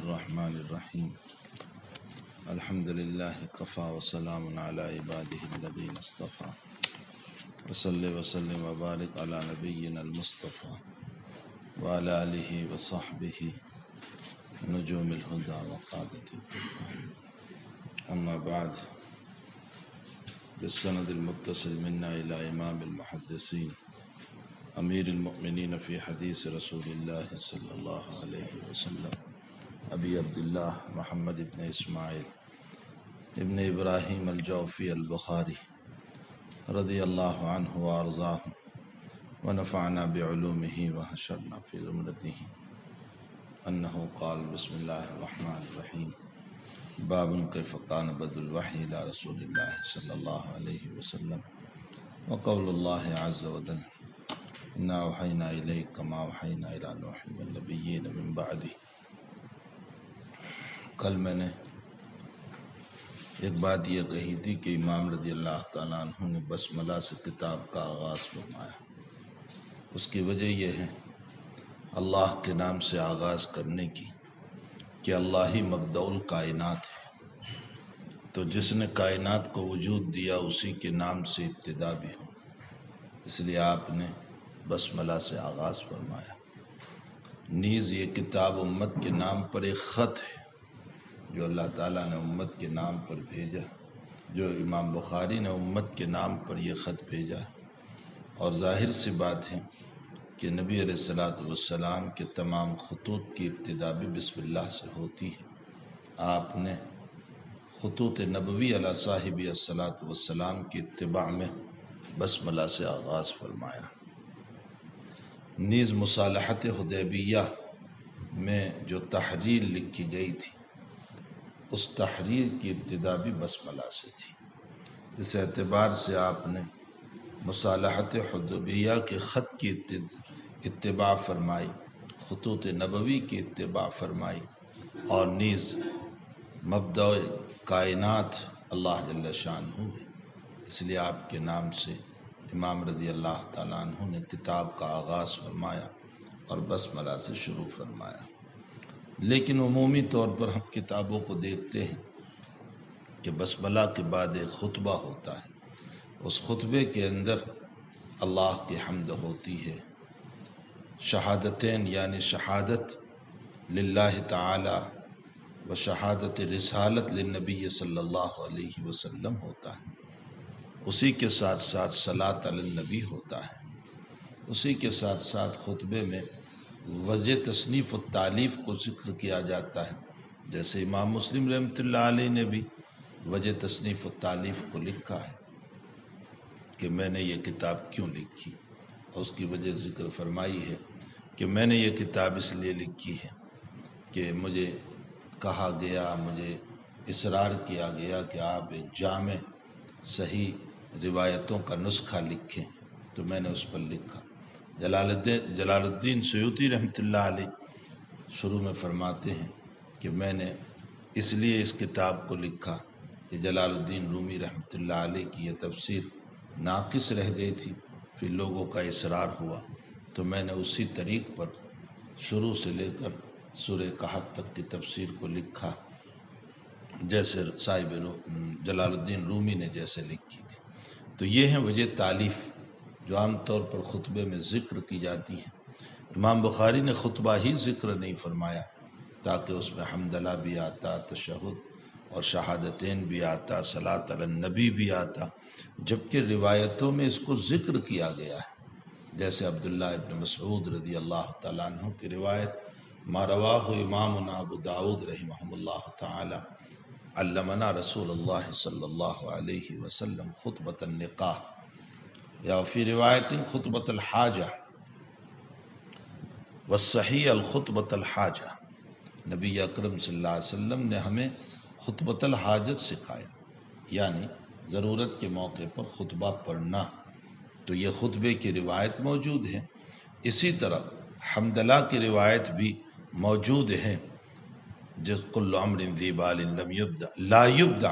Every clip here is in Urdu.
الرحمن الرحيم الحمد لله كفى وسلام على عباده الذين اصطفى وصل وسلم وبارك على نبينا المصطفى وعلى آله وصحبه نجوم الهدى وقادته أما بعد بالسند المتصل منا إلى إمام المحدثين أمير المؤمنين في حديث رسول الله صلى الله عليه وسلم أبي عبد الله محمد بن إسماعيل ابن إبراهيم الجوفي البخاري رضي الله عنه وأرضاه ونفعنا بعلومه وحشرنا في زمرته أنه قال بسم الله الرحمن الرحيم باب كيف كان بدء الوحي إلى رسول الله صلى الله عليه وسلم وقول الله عز وجل إنا أوحينا إليك كما أوحينا إلى نوح والنبيين من بعده. کل میں نے ایک بات یہ کہی تھی کہ امام رضی اللہ تعالیٰ عنہ نے بسملہ سے کتاب کا آغاز فرمایا. اس کی وجہ یہ ہے اللہ کے نام سے آغاز کرنے کی کہ اللہ ہی مبدأ الکائنات ہے، تو جس نے کائنات کو وجود دیا اسی کے نام سے ابتدا بھی ہو، اس لیے آپ نے بسملہ سے آغاز فرمایا. نیز یہ کتاب امت کے نام پر ایک خط ہے جو اللہ تعالیٰ نے امت کے نام پر بھیجا، جو امام بخاری نے امت کے نام پر یہ خط بھیجا. اور ظاہر سی بات ہے کہ نبی علیہ السلام کے تمام خطوط کی ابتدا بھی بسم اللہ سے ہوتی ہے. آپ نے خطوط نبوی علی صاحب السلام کی اتباع میں بسملہ سے آغاز فرمایا. نیز مصالحت حدیبیہ میں جو تحریر لکھی گئی تھی اس تحریر کی ابتدا بھی بسملہ سے تھی. اس اعتبار سے آپ نے مصالحت حدیبیہ کے خط کی اتباع فرمائی، خطوط نبوی کی اتباع فرمائی، اور نیز مبدأ کائنات اللہ جل شانہ ہے، اس لیے آپ کے نام سے امام رضی اللہ تعالیٰ عنہ نے کتاب کا آغاز فرمایا اور بسملہ سے شروع فرمایا. لیکن عمومی طور پر ہم کتابوں کو دیکھتے ہیں کہ بسملہ کے بعد ایک خطبہ ہوتا ہے. اس خطبے کے اندر اللہ کی حمد ہوتی ہے، شہادتین یعنی شہادت للہ تعالی و شہادت رسالت للنبی صلی اللہ علیہ وسلم ہوتا ہے. اسی کے ساتھ ساتھ صلاۃ علی النبی ہوتا ہے. اسی کے ساتھ ساتھ خطبے میں وجہ تصنیف و تالیف کو ذکر کیا جاتا ہے، جیسے امام مسلم رحمۃ اللہ علیہ نے بھی وجہ تصنیف و تالیف کو لکھا ہے کہ میں نے یہ کتاب کیوں لکھی، اور اس کی وجہ ذکر فرمائی ہے کہ میں نے یہ کتاب اس لیے لکھی ہے کہ مجھے کہا گیا، مجھے اصرار کیا گیا کہ آپ ایک جامع صحیح روایتوں کا نسخہ لکھیں، تو میں نے اس پر لکھا. جلال الدین سیوطی رحمۃ اللہ علیہ شروع میں فرماتے ہیں کہ میں نے اس لیے اس کتاب کو لکھا کہ جلال الدین رومی رحمۃ اللہ علیہ کی یہ تفسیر ناقص رہ گئی تھی، پھر لوگوں کا اصرار ہوا تو میں نے اسی طریق پر شروع سے لے کر سورہ کہف تک کی تفسیر کو لکھا جیسے صاحب جلال الدین رومی نے جیسے لکھی تھی. تو یہ ہیں وجہ تالیف جو عام طور پر خطبے میں ذکر کی جاتی ہے. امام بخاری نے خطبہ ہی ذکر نہیں فرمایا تاکہ اس میں حمدللہ بھی آتا، تشہد اور شہادتین بھی آتا، صلاۃ علی النبی بھی آتا، جبکہ روایتوں میں اس کو ذکر کیا گیا ہے. جیسے عبداللہ ابن مسعود رضی اللہ تعالیٰ عنہ کی روایت ما رواہ امامنا ابو داود رحمہ اللہ تعالی علمنا رسول اللہ صلی اللہ علیہ وسلم خطبۃ النکاح، یا فی روایت خطبۃ الحاجہ والصحیح الخطبۃ الحاجہ. نبی اکرم صلی اللہ علیہ وسلم نے ہمیں خطبۃ الحاجت سکھایا، یعنی ضرورت کے موقع پر خطبہ پڑھنا. تو یہ خطبے کی روایت موجود ہے. اسی طرح حمدللہ کی روایت بھی موجود ہے، جس کل امر ذی بال لم یبدأ لا یبدأ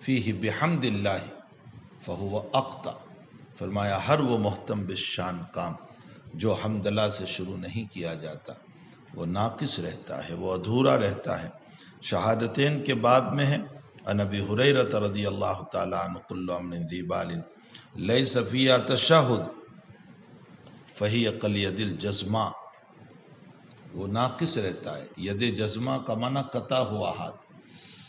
فیہ بحمد اللہ فہو اقطع. فرمایا ہر وہ محتم بالشان کام جو حمدللہ سے شروع نہیں کیا جاتا وہ ناقص رہتا ہے، وہ ادھورا رہتا ہے۔ شہادتین کے باب میں ہے عن ابی ہریرہ رضی اللہ تعالی عنہ کل امر ذی بال لیس فیہا تشہد فہی کالید الجزماء، وہ ناقص رہتا ہے۔ ید جزمہ کا معنی قطع ہوا ہاتھ،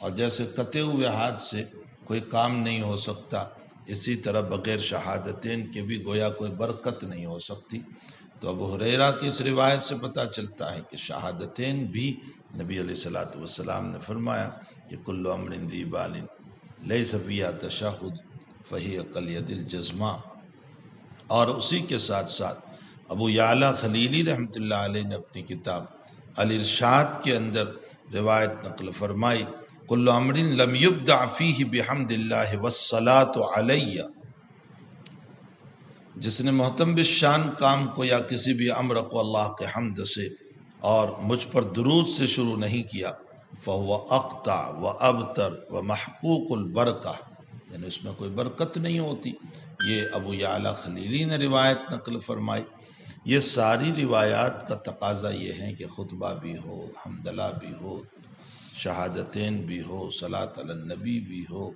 اور جیسے قطع ہوئے ہاتھ سے کوئی کام نہیں ہو سکتا، اسی طرح بغیر شہادتین کے بھی گویا کوئی برکت نہیں ہو سکتی۔ تو ابو ہریرہ کی اس روایت سے پتہ چلتا ہے کہ شہادتین بھی نبی علیہ السلام نے فرمایا کہ کل امر ذی بال لیس فیہا تشہد فہی کالید الجزماء۔ اور اسی کے ساتھ ساتھ ابو یعلا خلیلی رحمۃ اللہ علیہ نے اپنی کتاب الارشاد کے اندر روایت نقل فرمائی کل امر لم یبدع فیہ بحمد اللہ والصلاۃ علی، جس نے محتم بالشان کام کو یا کسی بھی امر کو اللہ کے حمد سے اور مجھ پر درود سے شروع نہیں کیا فہو اقطع و ابتر و محقوق البرکہ، یعنی اس میں کوئی برکت نہیں ہوتی۔ یہ ابو یعلا خلیلی نے روایت نقل فرمائی۔ یہ ساری روایات کا تقاضا یہ ہے کہ خطبہ بھی ہو، حمدللہ بھی ہو، شہادتین بھی ہو، صلاۃ علی النبی بھی ہو،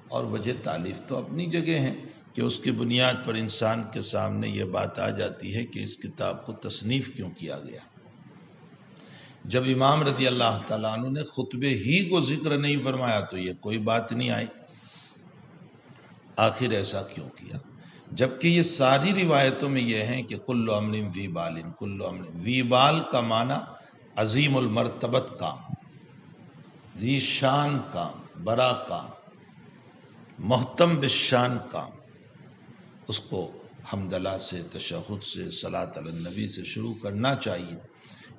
اور وجہ تالیف تو اپنی جگہ ہیں کہ اس کی بنیاد پر انسان کے سامنے یہ بات آ جاتی ہے کہ اس کتاب کو تصنیف کیوں کیا گیا۔ جب امام رضی اللہ تعالیٰ عنہ نے خطبے ہی کو ذکر نہیں فرمایا تو یہ کوئی بات نہیں آئی، آخر ایسا کیوں کیا؟ جبکہ یہ ساری روایتوں میں یہ ہیں کہ کل امر ذی بال، کل امر ذی بال کا معنی عظیم المرتبت کام، ذی شان کام، بڑا کام، محتم بالشان کام، اس کو حمدللہ سے، تشہد سے، صلاۃ علی النبی سے شروع کرنا چاہیے۔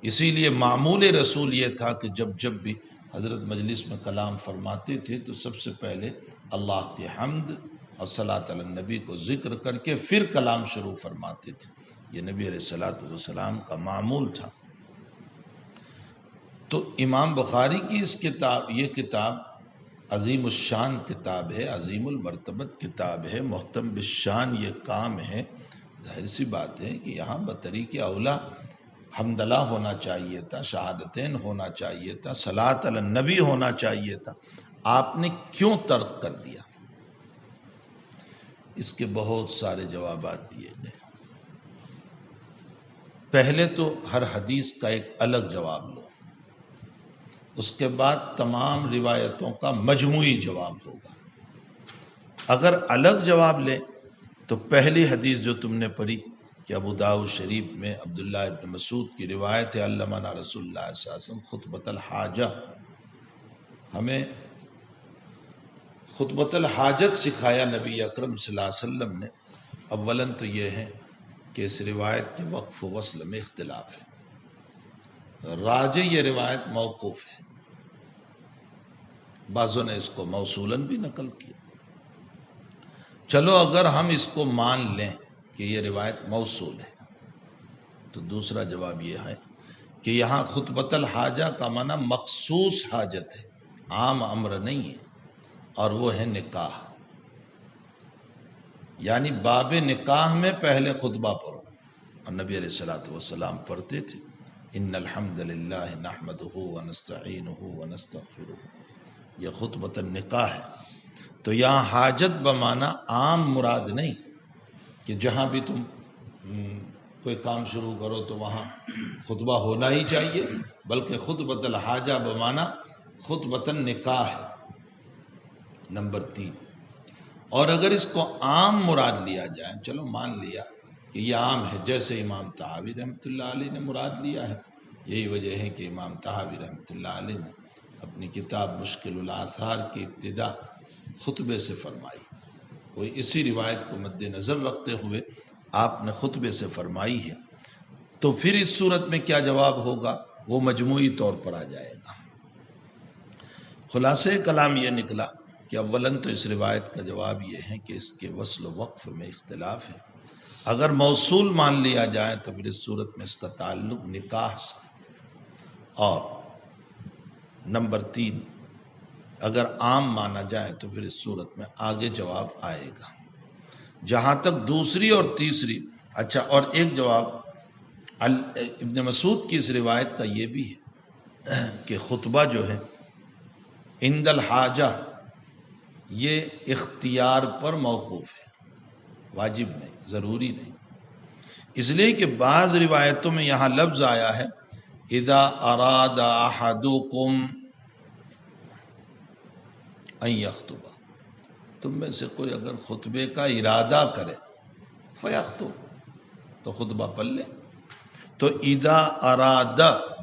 اسی لیے معمول رسول یہ تھا کہ جب بھی حضرت مجلس میں کلام فرماتے تھے تو سب سے پہلے اللہ کی حمد اور صلاۃ علی النبی کو ذکر کر کے پھر کلام شروع فرماتے تھے۔ یہ نبی علیہ السلام کا معمول تھا۔ تو امام بخاری کی یہ کتاب عظیم الشان کتاب ہے، عظیم المرتبت کتاب ہے، محتم بالشان یہ کام ہے۔ ظاہر سی بات ہے کہ یہاں بطریق اولا حمدللہ ہونا چاہیے تھا، شہادتین ہونا چاہیے تھا، صلاۃ علی النبی ہونا چاہیے تھا، آپ نے کیوں ترک کر دیا؟ اس کے بہت سارے جوابات دیے گئے۔ پہلے تو ہر حدیث کا ایک الگ جواب لو، اس کے بعد تمام روایتوں کا مجموعی جواب ہوگا۔ اگر الگ جواب لے تو پہلی حدیث جو تم نے پڑھی کہ ابو داؤد شریف میں عبداللہ ابن مسعود کی روایت ہے علمنا رسول اللہ صلی اللہ علیہ وسلم خطبۃ الحاجہ، ہمیں خطبۃ الحاجت سکھایا نبی اکرم صلی اللہ علیہ وسلم نے۔ اولاً تو یہ ہے کہ اس روایت کے وقف و وصل میں اختلاف ہے، راجح یہ روایت موقوف ہے، بعضوں نے اس کو موصولاً بھی نقل کیا۔ چلو اگر ہم اس کو مان لیں کہ یہ روایت موصول ہے تو دوسرا جواب یہ ہے کہ یہاں خطبۃ الحاجہ کا معنی مخصوص حاجت ہے، عام امر نہیں ہے، اور وہ ہے نکاح، یعنی باب نکاح میں پہلے خطبہ پڑھو، اور نبی علیہ السلام پڑھتے تھے ان الحمد للہ نحمدہ ونستعینہ ونستغفرہ، یہ خطبۃ النکاح ہے۔ تو یہاں حاجت بمعنی عام مراد نہیں کہ جہاں بھی تم کوئی کام شروع کرو تو وہاں خطبہ ہونا ہی چاہیے، بلکہ خطبۃ الحاجہ بمعنی خطبۃ النکاح ہے۔ نمبر 3، اور اگر اس کو عام مراد لیا جائے، چلو مان لیا کہ یہ عام ہے، جیسے امام طحاوی رحمۃ اللہ علیہ نے مراد لیا ہے، یہی وجہ ہے کہ امام طحاوی رحمۃ اللہ علیہ نے اپنی کتاب مشکل الآثار کی ابتدا خطبے سے فرمائی، کوئی اسی روایت کو مد نظر رکھتے ہوئے آپ نے خطبے سے فرمائی ہے۔ تو پھر اس صورت میں کیا جواب ہوگا؟ وہ مجموعی طور پر آ جائے گا۔ خلاصہ کلام یہ نکلا کہ اولاً تو اس روایت کا جواب یہ ہے کہ اس کے وصل و وقف میں اختلاف ہے۔ اگر موصول مان لیا جائے تو پھر اس صورت میں اس کا تعلق نکاح سے، اور نمبر 3، اگر عام مانا جائے تو پھر اس صورت میں آگے جواب آئے گا۔ جہاں تک دوسری اور تیسری، اچھا اور ایک جواب ابن مسعود کی اس روایت کا یہ بھی ہے کہ خطبہ جو ہے عند الحاجہ یہ اختیار پر موقوف ہے، واجب نہیں، ضروری نہیں، اس لیے کہ بعض روایتوں میں یہاں لفظ آیا ہے اذا اراد احدکم ان یخطب، تم میں سے کوئی اگر خطبے کا ارادہ کرے فیخطب، تو خطبہ پڑھ لے۔ تو اذا اراد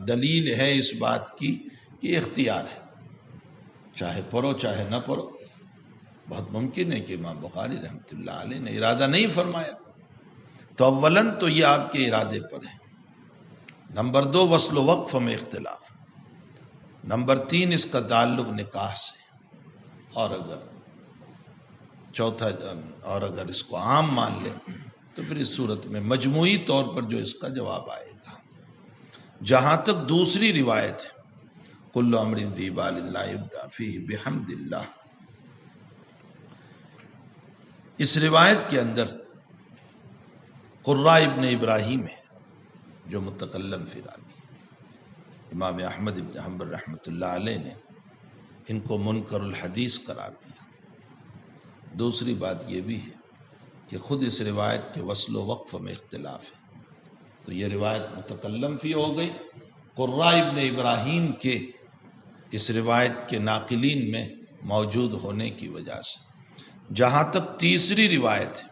دلیل ہے اس بات کی کہ اختیار ہے، چاہے پڑھو چاہے نہ پڑھو۔ بہت ممکن ہے کہ امام بخاری رحمۃ اللہ علیہ نے ارادہ نہیں فرمایا، تو اولاً تو یہ آپ کے ارادے پر ہے۔ نمبر 2 وصل و وقف میں اختلاف۔ نمبر 3 اس کا تعلق نکاح سے، اور اگر اس کو عام مان لے تو پھر اس صورت میں مجموعی طور پر جو اس کا جواب آئے گا۔ جہاں تک دوسری روایت ہے کل امر ذی بال لا یبدأ فیہ بحمد اللہ، اس روایت کے اندر قرہ ابن ابراہیم ہے جو متکلم فی راوی، امام احمد ابن حنبل رحمۃ اللہ علیہ نے ان کو منکر الحدیث قرار دیا۔ دوسری بات یہ بھی ہے کہ خود اس روایت کے وصل و وقف میں اختلاف ہے، تو یہ روایت متکلم فی ہو گئی قرہ ابن ابراہیم کے اس روایت کے ناقلین میں موجود ہونے کی وجہ سے۔ جہاں تک تیسری روایت ہے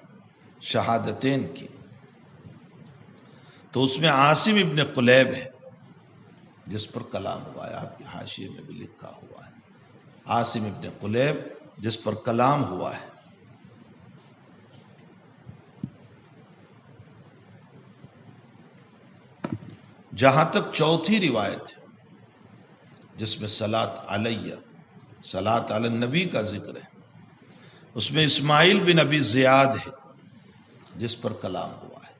شہادتین کی، تو اس میں عاصم ابن قلیب ہے جس پر کلام ہوا ہے، آپ کے حاشیے میں بھی لکھا ہوا ہے عاصم ابن قلیب جس پر کلام ہوا ہے۔ جہاں تک چوتھی روایت ہے جس میں صلاۃ علیہ، صلاۃ علی النبی کا ذکر ہے، اس میں اسماعیل بن ابی زیاد ہے جس پر کلام ہوا ہے۔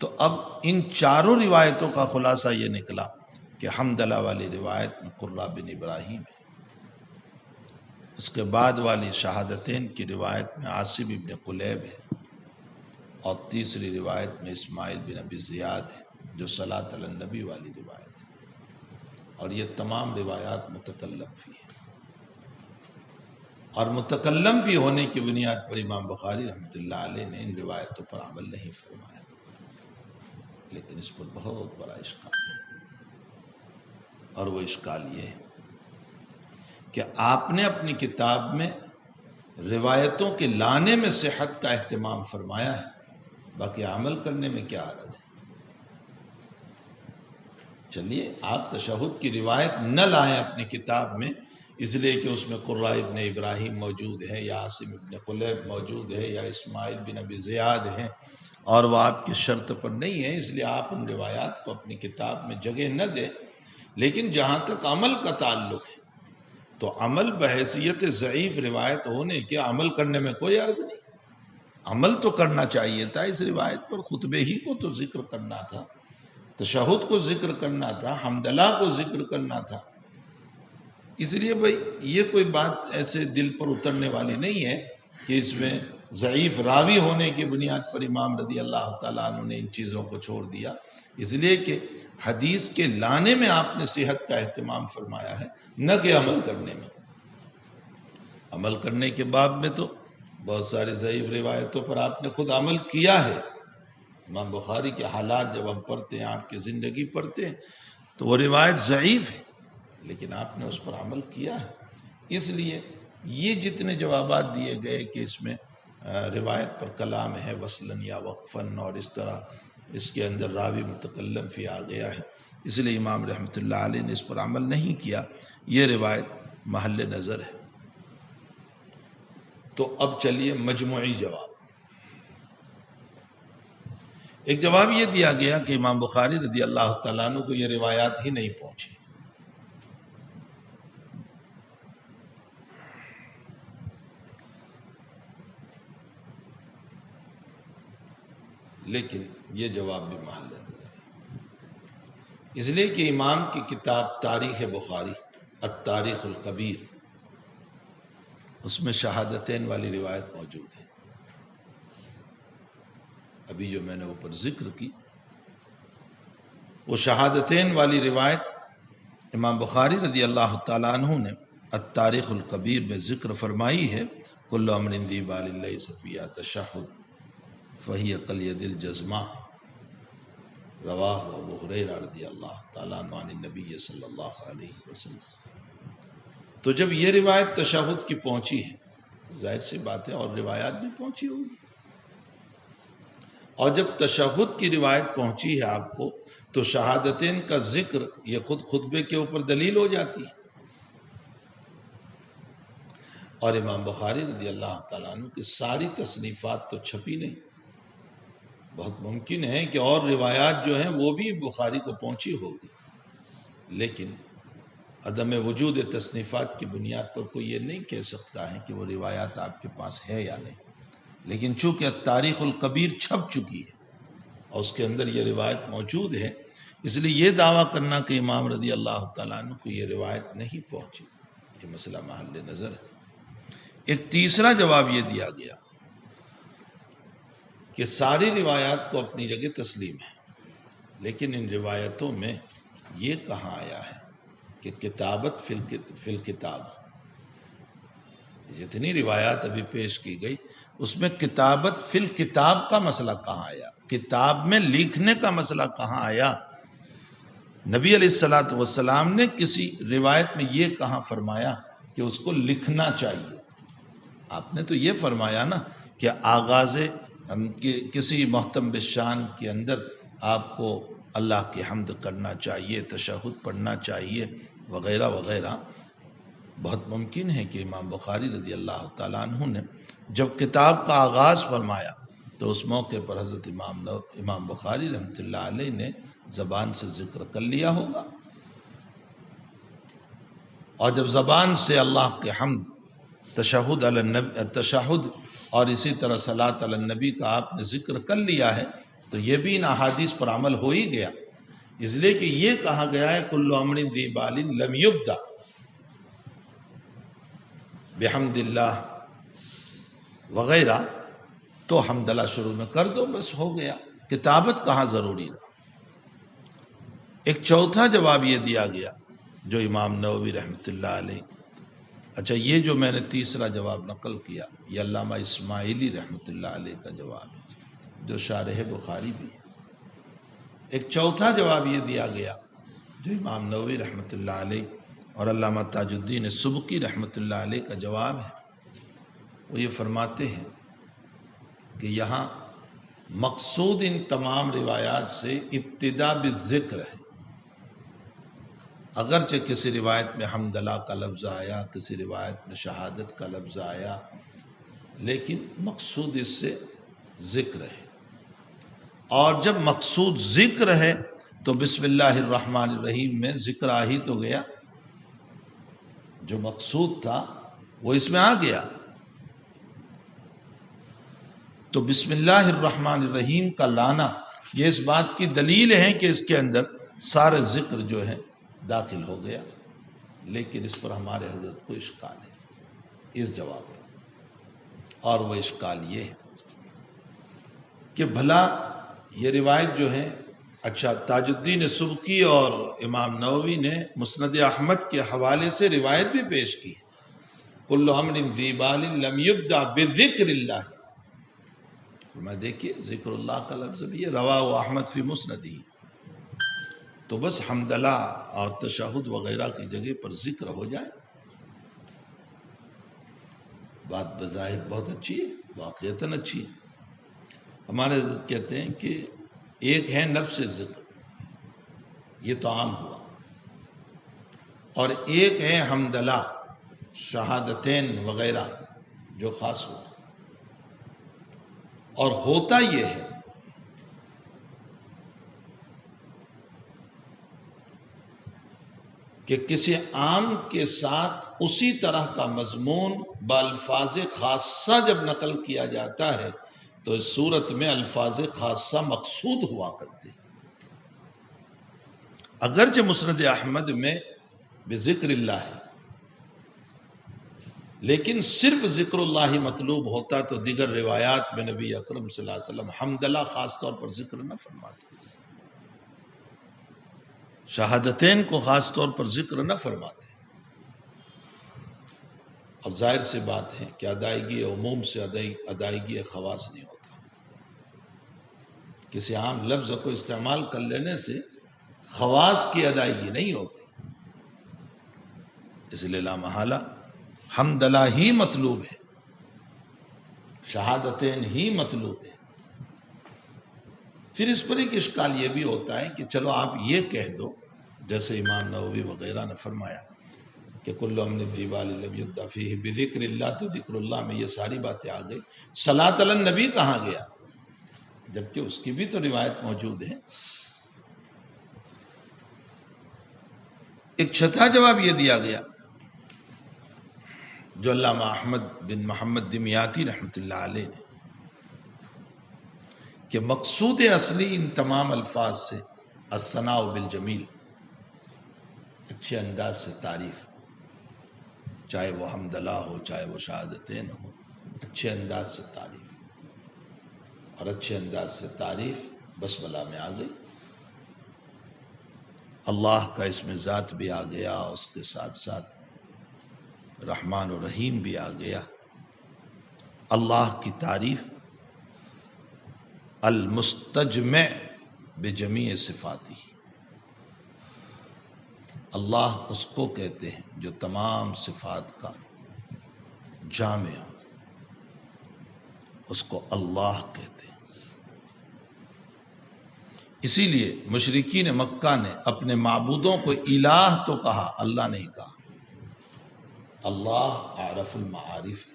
تو اب ان چاروں روایتوں کا خلاصہ یہ نکلا کہ حمدلہ والی روایت میں قرہ بن ابراہیم ہے، اس کے بعد والی شہادتین کی روایت میں عاصم ابن قلیب ہے، اور تیسری روایت میں اسماعیل بن ابی زیاد ہے جو صلاۃ علی النبی والی روایت ہے، اور یہ تمام روایات متکلم فی ہیں، اور متکلم فی ہونے کی بنیاد پر امام بخاری رحمۃ اللہ علیہ نے ان روایتوں پر عمل نہیں فرمایا۔ لیکن اس پر بہت بڑا اشکال ہے، اور وہ اشکال یہ ہے کہ آپ نے اپنی کتاب میں روایتوں کے لانے میں صحت کا اہتمام فرمایا ہے، باقی عمل کرنے میں کیا حرج ہے؟ چلیے آپ تشہد کی روایت نہ لائیں اپنی کتاب میں اس لیے کہ اس میں قرہ ابن ابراہیم موجود ہے یا عاصم ابن قلیب موجود ہے یا اسماعیل بن ابی زیاد ہیں، اور وہ آپ کی شرط پر نہیں ہے، اس لیے آپ ان روایات کو اپنی کتاب میں جگہ نہ دیں۔ لیکن جہاں تک عمل کا تعلق ہے تو عمل بحیثیت ضعیف روایت ہونے کے عمل کرنے میں کوئی عرض نہیں، عمل تو کرنا چاہیے تھا۔ اس روایت پر خطبے ہی کو تو ذکر کرنا تھا، تشہد کو ذکر کرنا تھا، حمدلہ کو ذکر کرنا تھا۔ اس لیے بھائی یہ کوئی بات ایسے دل پر اترنے والی نہیں ہے کہ اس میں ضعیف راوی ہونے کی بنیاد پر امام رضی اللہ تعالیٰ عنہ نے ان چیزوں کو چھوڑ دیا، اس لیے کہ حدیث کے لانے میں آپ نے صحت کا اہتمام فرمایا ہے، نہ کہ عمل کرنے میں۔ عمل کرنے کے باب میں تو بہت ساری ضعیف روایتوں پر آپ نے خود عمل کیا ہے۔ امام بخاری کے حالات جب ہم پڑھتے ہیں، آپ کی زندگی پڑھتے ہیں، تو وہ روایت ضعیف ہے لیکن آپ نے اس پر عمل کیا ہے۔ اس لیے یہ جتنے جوابات دیے گئے کہ اس میں روایت پر کلام ہے وصلاً یا وقفاً، اور اس طرح اس کے اندر راوی متکلم فی آ گیا ہے، اس لیے امام رحمۃ اللہ علیہ نے اس پر عمل نہیں کیا، یہ روایت محل نظر ہے۔ تو اب چلیے مجموعی جواب۔ ایک جواب یہ دیا گیا کہ امام بخاری رضی اللہ تعالیٰ عنہ کو یہ روایات ہی نہیں پہنچی، لیکن یہ جواب بھی محل ہے، اس لیے کہ امام کی کتاب تاریخ بخاری التاریخ الکبیر، اس میں شہادتین والی روایت موجود ہے۔ ابھی جو میں نے اوپر ذکر کی وہ شہادتین والی روایت امام بخاری رضی اللہ تعالیٰ عنہ نے التاریخ الکبیر میں ذکر فرمائی ہے، کل امر ذی بال لیس فیہ تشہد فہی کالید الجزمہ، رواہ ابو ہریرہ رضی اللہ تعالیٰ عنہ عن النبی صلی اللہ علیہ وسلم۔ تو جب یہ روایت تشہد کی پہنچی ہے تو ظاہر سی بات ہے اور روایات بھی پہنچی ہوگی، اور جب تشہد کی روایت پہنچی ہے آپ کو تو شہادتین کا ذکر یہ خود خطبے کے اوپر دلیل ہو جاتی ہے۔ اور امام بخاری رضی اللہ تعالیٰ عنہ کی ساری تصنیفات تو چھپی نہیں، بہت ممکن ہے کہ اور روایات جو ہیں وہ بھی بخاری کو پہنچی ہوگی، لیکن عدم وجود تصنیفات کی بنیاد پر کوئی یہ نہیں کہہ سکتا ہے کہ وہ روایات آپ کے پاس ہے یا نہیں۔ لیکن چونکہ تاریخ الکبیر چھپ چکی ہے اور اس کے اندر یہ روایت موجود ہے، اس لیے یہ دعویٰ کرنا کہ امام رضی اللہ تعالیٰ عنہ کو یہ روایت نہیں پہنچی، یہ مسئلہ محل نظر ہے۔ ایک تیسرا جواب یہ دیا گیا کہ ساری روایات کو اپنی جگہ تسلیم ہے، لیکن ان روایتوں میں یہ کہاں آیا ہے کہ کتابت فی الکتاب، جتنی روایات ابھی پیش کی گئی اس میں کتابت فی الکتاب کا مسئلہ کہاں آیا، کتاب میں لکھنے کا مسئلہ کہاں آیا؟ نبی علیہ السلام نے کسی روایت میں یہ کہاں فرمایا کہ اس کو لکھنا چاہیے؟ آپ نے تو یہ فرمایا نا کہ آغاز کسی محتم بالشان کے اندر آپ کو اللہ کی حمد کرنا چاہیے، تشہد پڑھنا چاہیے وغیرہ وغیرہ۔ بہت ممکن ہے کہ امام بخاری رضی اللہ تعالیٰ عنہ نے جب کتاب کا آغاز فرمایا تو اس موقع پر حضرت امام بخاری رحمۃ اللہ علیہ نے زبان سے ذکر کر لیا ہوگا، اور جب زبان سے اللہ کے حمد، تشہد اور اسی طرح صلاۃ علی النبی کا آپ نے ذکر کر لیا ہے تو یہ بھی ان احادیث پر عمل ہو ہی گیا، اس لیے کہ یہ کہا گیا ہے کل امر ذی بال لم یبدأ بحمد اللہ وغیرہ، تو حمدللہ شروع میں کر دو، بس ہو گیا، کتابت کہاں ضروری رہا۔ ایک چوتھا جواب یہ دیا گیا جو امام نووی رحمۃ اللہ علیہ، اچھا یہ جو میں نے تیسرا جواب نقل کیا یہ علامہ اسماعیلی رحمۃ اللہ علیہ کا جواب ہے جو شارح بخاری بھی ہے۔ ایک چوتھا جواب یہ دیا گیا جو امام نووی رحمۃ اللہ علیہ اور علامہ تاج الدین سبکی رحمۃ اللہ علیہ کا جواب ہے، وہ یہ فرماتے ہیں کہ یہاں مقصود ان تمام روایات سے ابتدا بالذکر ہے، اگرچہ کسی روایت میں حمدللہ کا لفظ آیا، کسی روایت میں شہادت کا لفظ آیا، لیکن مقصود اس سے ذکر ہے، اور جب مقصود ذکر ہے تو بسم اللہ الرحمن الرحیم میں ذکر آ ہی تو گیا، جو مقصود تھا وہ اس میں آ گیا، تو بسم اللہ الرحمن الرحیم کا لانا یہ اس بات کی دلیل ہے کہ اس کے اندر سارے ذکر جو ہے داخل ہو گیا، لیکن اس پر ہمارے حضرت کو اشکال ہے اس جواب پر، اور وہ اشکال یہ ہے کہ بھلا یہ روایت جو ہے، اچھا تاج الدین سبکی اور امام نووی نے مسند احمد کے حوالے سے روایت بھی پیش کی، کل امر ذی بال لم یبدأ بذکر اللہ، میں دیکھیے ذکر اللہ کا لفظ بھی ہے، رواہ احمد فی مسندی، تو بس حمدللہ اور تشہد وغیرہ کی جگہ پر ذکر ہو جائے، بات بظاہر بہت اچھی ہے، واقعتاً اچھی ہے۔ ہمارے حضرت کہتے ہیں کہ ایک ہے نفس ذکر، یہ تو عام ہوا، اور ایک ہے حمدللہ شہادتین وغیرہ جو خاص ہوا، اور ہوتا یہ ہے کہ کسی عام کے ساتھ اسی طرح کا مضمون بالفاظ خاصہ جب نقل کیا جاتا ہے تو اس صورت میں الفاظ خاصہ مقصود ہوا کرتے ہیں، اگرچہ مسند احمد میں بذکر اللہ ہے، لیکن صرف ذکر اللہ مطلوب ہوتا تو دیگر روایات میں نبی اکرم صلی اللہ علیہ وسلم حمدللہ خاص طور پر ذکر نہ فرماتے، شہادتین کو خاص طور پر ذکر نہ فرماتے، اور ظاہر سی بات ہے کہ ادائیگی عموم سے ادائیگی خواص نہیں ہوتا۔ کسی عام لفظ کو استعمال کر لینے سے خواص کی ادائیگی نہیں ہوتی، اس لیے لا محالہ حمدللہ ہی مطلوب ہے، شہادتین ہی مطلوب ہے۔ پھر اس پر ایک اشکال یہ بھی ہوتا ہے کہ چلو آپ یہ کہہ دو، جیسے امام نووی وغیرہ نے فرمایا کہ کل امن الجبال لم یبدا فیہ بذکر اللہ، تو ذکر اللہ میں یہ ساری باتیں آ گئی، صلاۃ علی النبی کہاں گیا؟ جبکہ اس کی بھی تو روایت موجود ہے۔ ایک چھٹا جواب یہ دیا گیا جو علامہ احمد بن محمد دمیاطی رحمۃ اللہ علیہ نے، کہ مقصود اصلی ان تمام الفاظ سے الثناء بالجمیل، اچھے انداز سے تعریف، چاہے وہ حمدللہ ہو چاہے وہ شہادتین ہو، اچھے انداز سے تعریف، اور اچھے انداز سے تعریف بسملہ میں آ گئی، اللہ کا اسم ذات بھی آ گیا، اس کے ساتھ ساتھ رحمان و رحیم بھی آ گیا، اللہ کی تعریف المستجمع بجمیع صفاتی، اللہ اس کو کہتے ہیں جو تمام صفات کا جامع ہو، اس کو اللہ کہتے ہیں۔ اسی لیے مشرکین مکہ نے اپنے معبودوں کو الہ تو کہا، اللہ نہیں کہا۔ اللہ اعرف المعارف ہے۔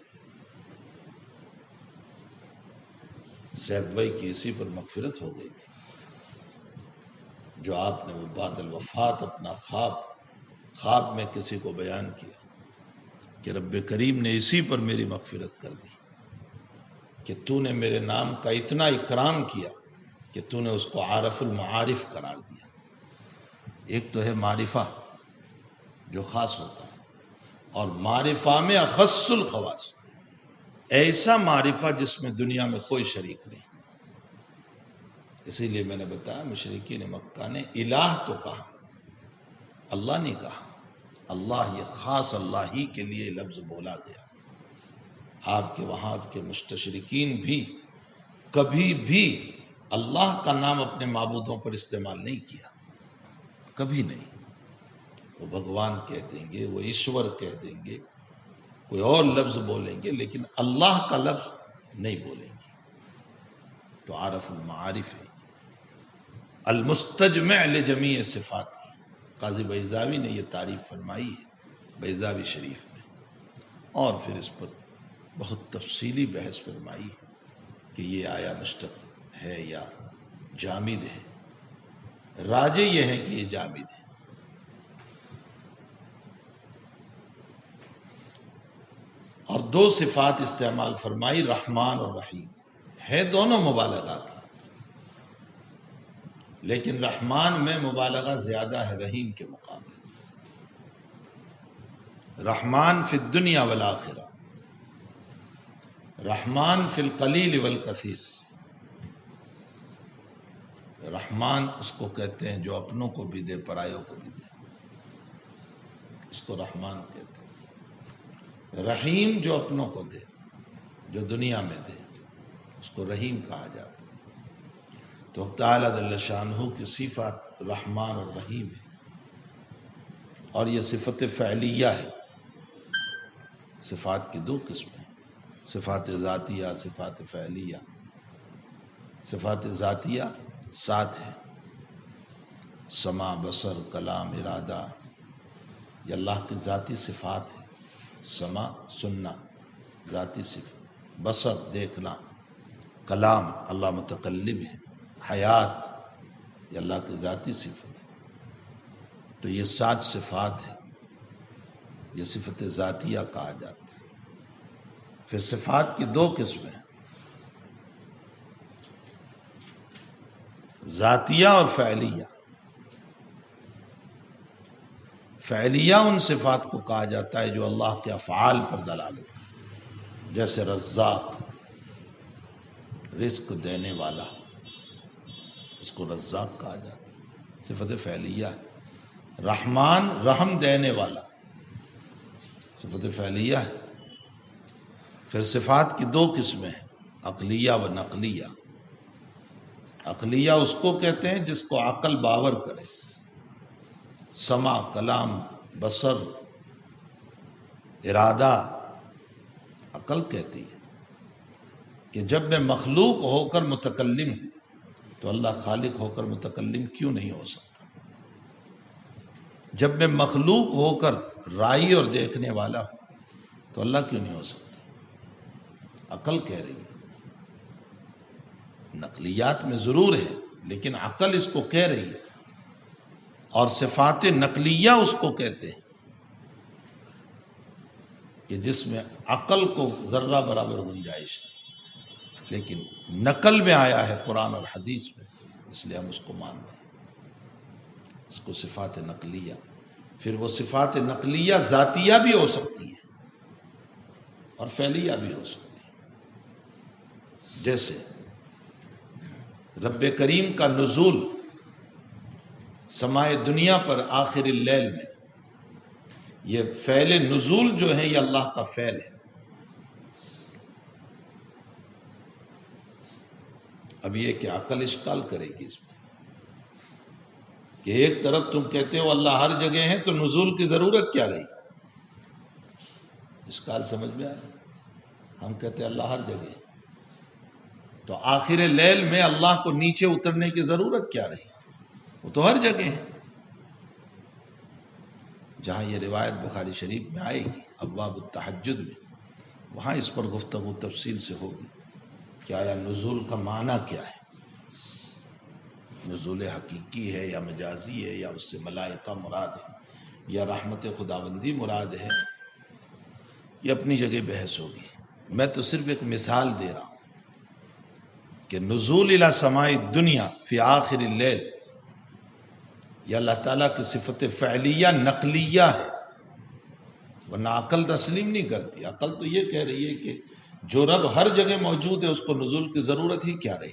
زید بھائی کی اسی پر مغفرت ہو گئی تھی، جو آپ نے وہ بعد الوفات اپنا خواب میں کسی کو بیان کیا کہ رب کریم نے اسی پر میری مغفرت کر دی کہ تو نے میرے نام کا اتنا اکرام کیا کہ تو نے اس کو عارف المعارف قرار دیا۔ ایک تو ہے معرفہ جو خاص ہوتا ہے، اور معرفہ میں اخص الخواص، ایسا معرفہ جس میں دنیا میں کوئی شریک نہیں۔ اسی لیے میں نے بتایا مشرکین مکہ نے الہ تو کہا، اللہ نہیں کہا۔ اللہ یہ خاص اللہ ہی کے لیے لفظ بولا گیا۔ آپ کے وہاں کے مستشرقین بھی کبھی بھی اللہ کا نام اپنے معبودوں پر استعمال نہیں کیا، کبھی نہیں۔ وہ بھگوان کہہ دیں گے، وہ ایشور کہہ دیں گے، کوئی اور لفظ بولیں گے، لیکن اللہ کا لفظ نہیں بولیں گے۔ تو عارف المعارف ہے، المستجمع لجمیع صفات۔ قاضی بیضاوی نے یہ تعریف فرمائی ہے بیضاوی شریف میں، اور پھر اس پر بہت تفصیلی بحث فرمائی ہے کہ یہ آیا مشتق ہے یا جامد ہے۔ راجح یہ ہے کہ یہ جامد ہے۔ اور دو صفات استعمال فرمائی، رحمان اور رحیم، ہے دونوں مبالغہ کی، لیکن رحمان میں مبالغہ زیادہ ہے رحیم کے مقابلے۔ رحمان فی الدنیا والآخرہ، رحمان فی القلیل والکثیر۔ رحمان اس کو کہتے ہیں جو اپنوں کو بھی دے پرایوں کو بھی دے، اس کو رحمان کہتے ہیں۔ رحیم جو اپنوں کو دے، جو دنیا میں دے، اس کو رحیم کہا جاتا ہے۔ تو تعالیٰ جل شانہ کی صفات رحمان اور رحیم ہے، اور یہ صفت فعلیہ ہے۔ صفات کی دو قسمیں، صفات ذاتیہ، صفات فعلیہ۔ صفات ذاتیہ 7 ہے، سمع، بصر، کلام، ارادہ، یہ اللہ کی ذاتی صفات ہے۔ سمع سننا ذاتی صفت، بصر دیکھنا، کلام اللہ متکلم ہے، حیات یہ اللہ کی ذاتی صفت ہے۔ تو یہ 7 صفات ہیں، یہ صفت ذاتیہ کہا جاتا ہے۔ پھر صفات کی 2 قسمیں، ذاتیہ اور فعلیہ۔ فعلیہ ان صفات کو کہا جاتا ہے جو اللہ کے افعال پر دلالت کرتے، جیسے رزاق، رزق دینے والا، اس کو رزاق کہا جاتا ہے، صفت فعلیہ۔ رحمان رحم دینے والا، صفت فعلیہ ہے۔ پھر صفات کی دو قسمیں ہیں، عقلیہ و نقلیہ۔ عقلیہ اس کو کہتے ہیں جس کو عقل باور کرے، سمع، کلام، بصر، ارادہ، عقل کہتی ہے کہ جب میں مخلوق ہو کر متکلم ہوں تو اللہ خالق ہو کر متکلم کیوں نہیں ہو سکتا؟ جب میں مخلوق ہو کر رائی اور دیکھنے والا ہوں تو اللہ کیوں نہیں ہو سکتا؟ عقل کہہ رہی ہے۔ نقلیات میں ضرور ہے لیکن عقل اس کو کہہ رہی ہے، اور صفات نقلیہ اس کو کہتے ہیں کہ جس میں عقل کو ذرہ برابر گنجائش ہے، لیکن نقل میں آیا ہے قرآن اور حدیث میں، اس لیے ہم اس کو مان رہے ہیں، اس کو صفات نقلیہ۔ پھر وہ صفات نقلیہ ذاتیہ بھی ہو سکتی ہے اور فعلیہ بھی ہو سکتی ہے۔ جیسے رب کریم کا نزول سمائے دنیا پر آخر اللیل میں، یہ فعل نزول جو ہے یہ اللہ کا فعل ہے۔ اب یہ کہ عقل اشکال کرے گی اس میں کہ ایک طرف تم کہتے ہو اللہ ہر جگہ ہے تو نزول کی ضرورت کیا رہی؟ اشکال سمجھ میں آیا؟ ہم کہتے ہیں اللہ ہر جگہ ہے تو آخر لیل میں اللہ کو نیچے اترنے کی ضرورت کیا رہی؟ وہ تو ہر جگہ ہے۔ جہاں یہ روایت بخاری شریف میں آئے گی ابواب التہجد میں، وہاں اس پر گفتگو تفصیل سے ہوگی کہ آیا نزول کا معنی کیا ہے، نزول حقیقی ہے یا مجازی ہے، یا اس سے ملائکہ مراد ہے، یا رحمت خداوندی مراد ہے، یہ اپنی جگہ بحث ہوگی۔ میں تو صرف ایک مثال دے رہا ہوں کہ نزول الی سماء الدنیا فی آخر اللیل یہ اللہ تعالیٰ کی صفت فعلیہ نقلیہ ہے، ورنہ عقل تسلیم نہیں کرتی۔ عقل تو یہ کہہ رہی ہے کہ جو رب ہر جگہ موجود ہے اس کو نزول کی ضرورت ہی کیا رہی؟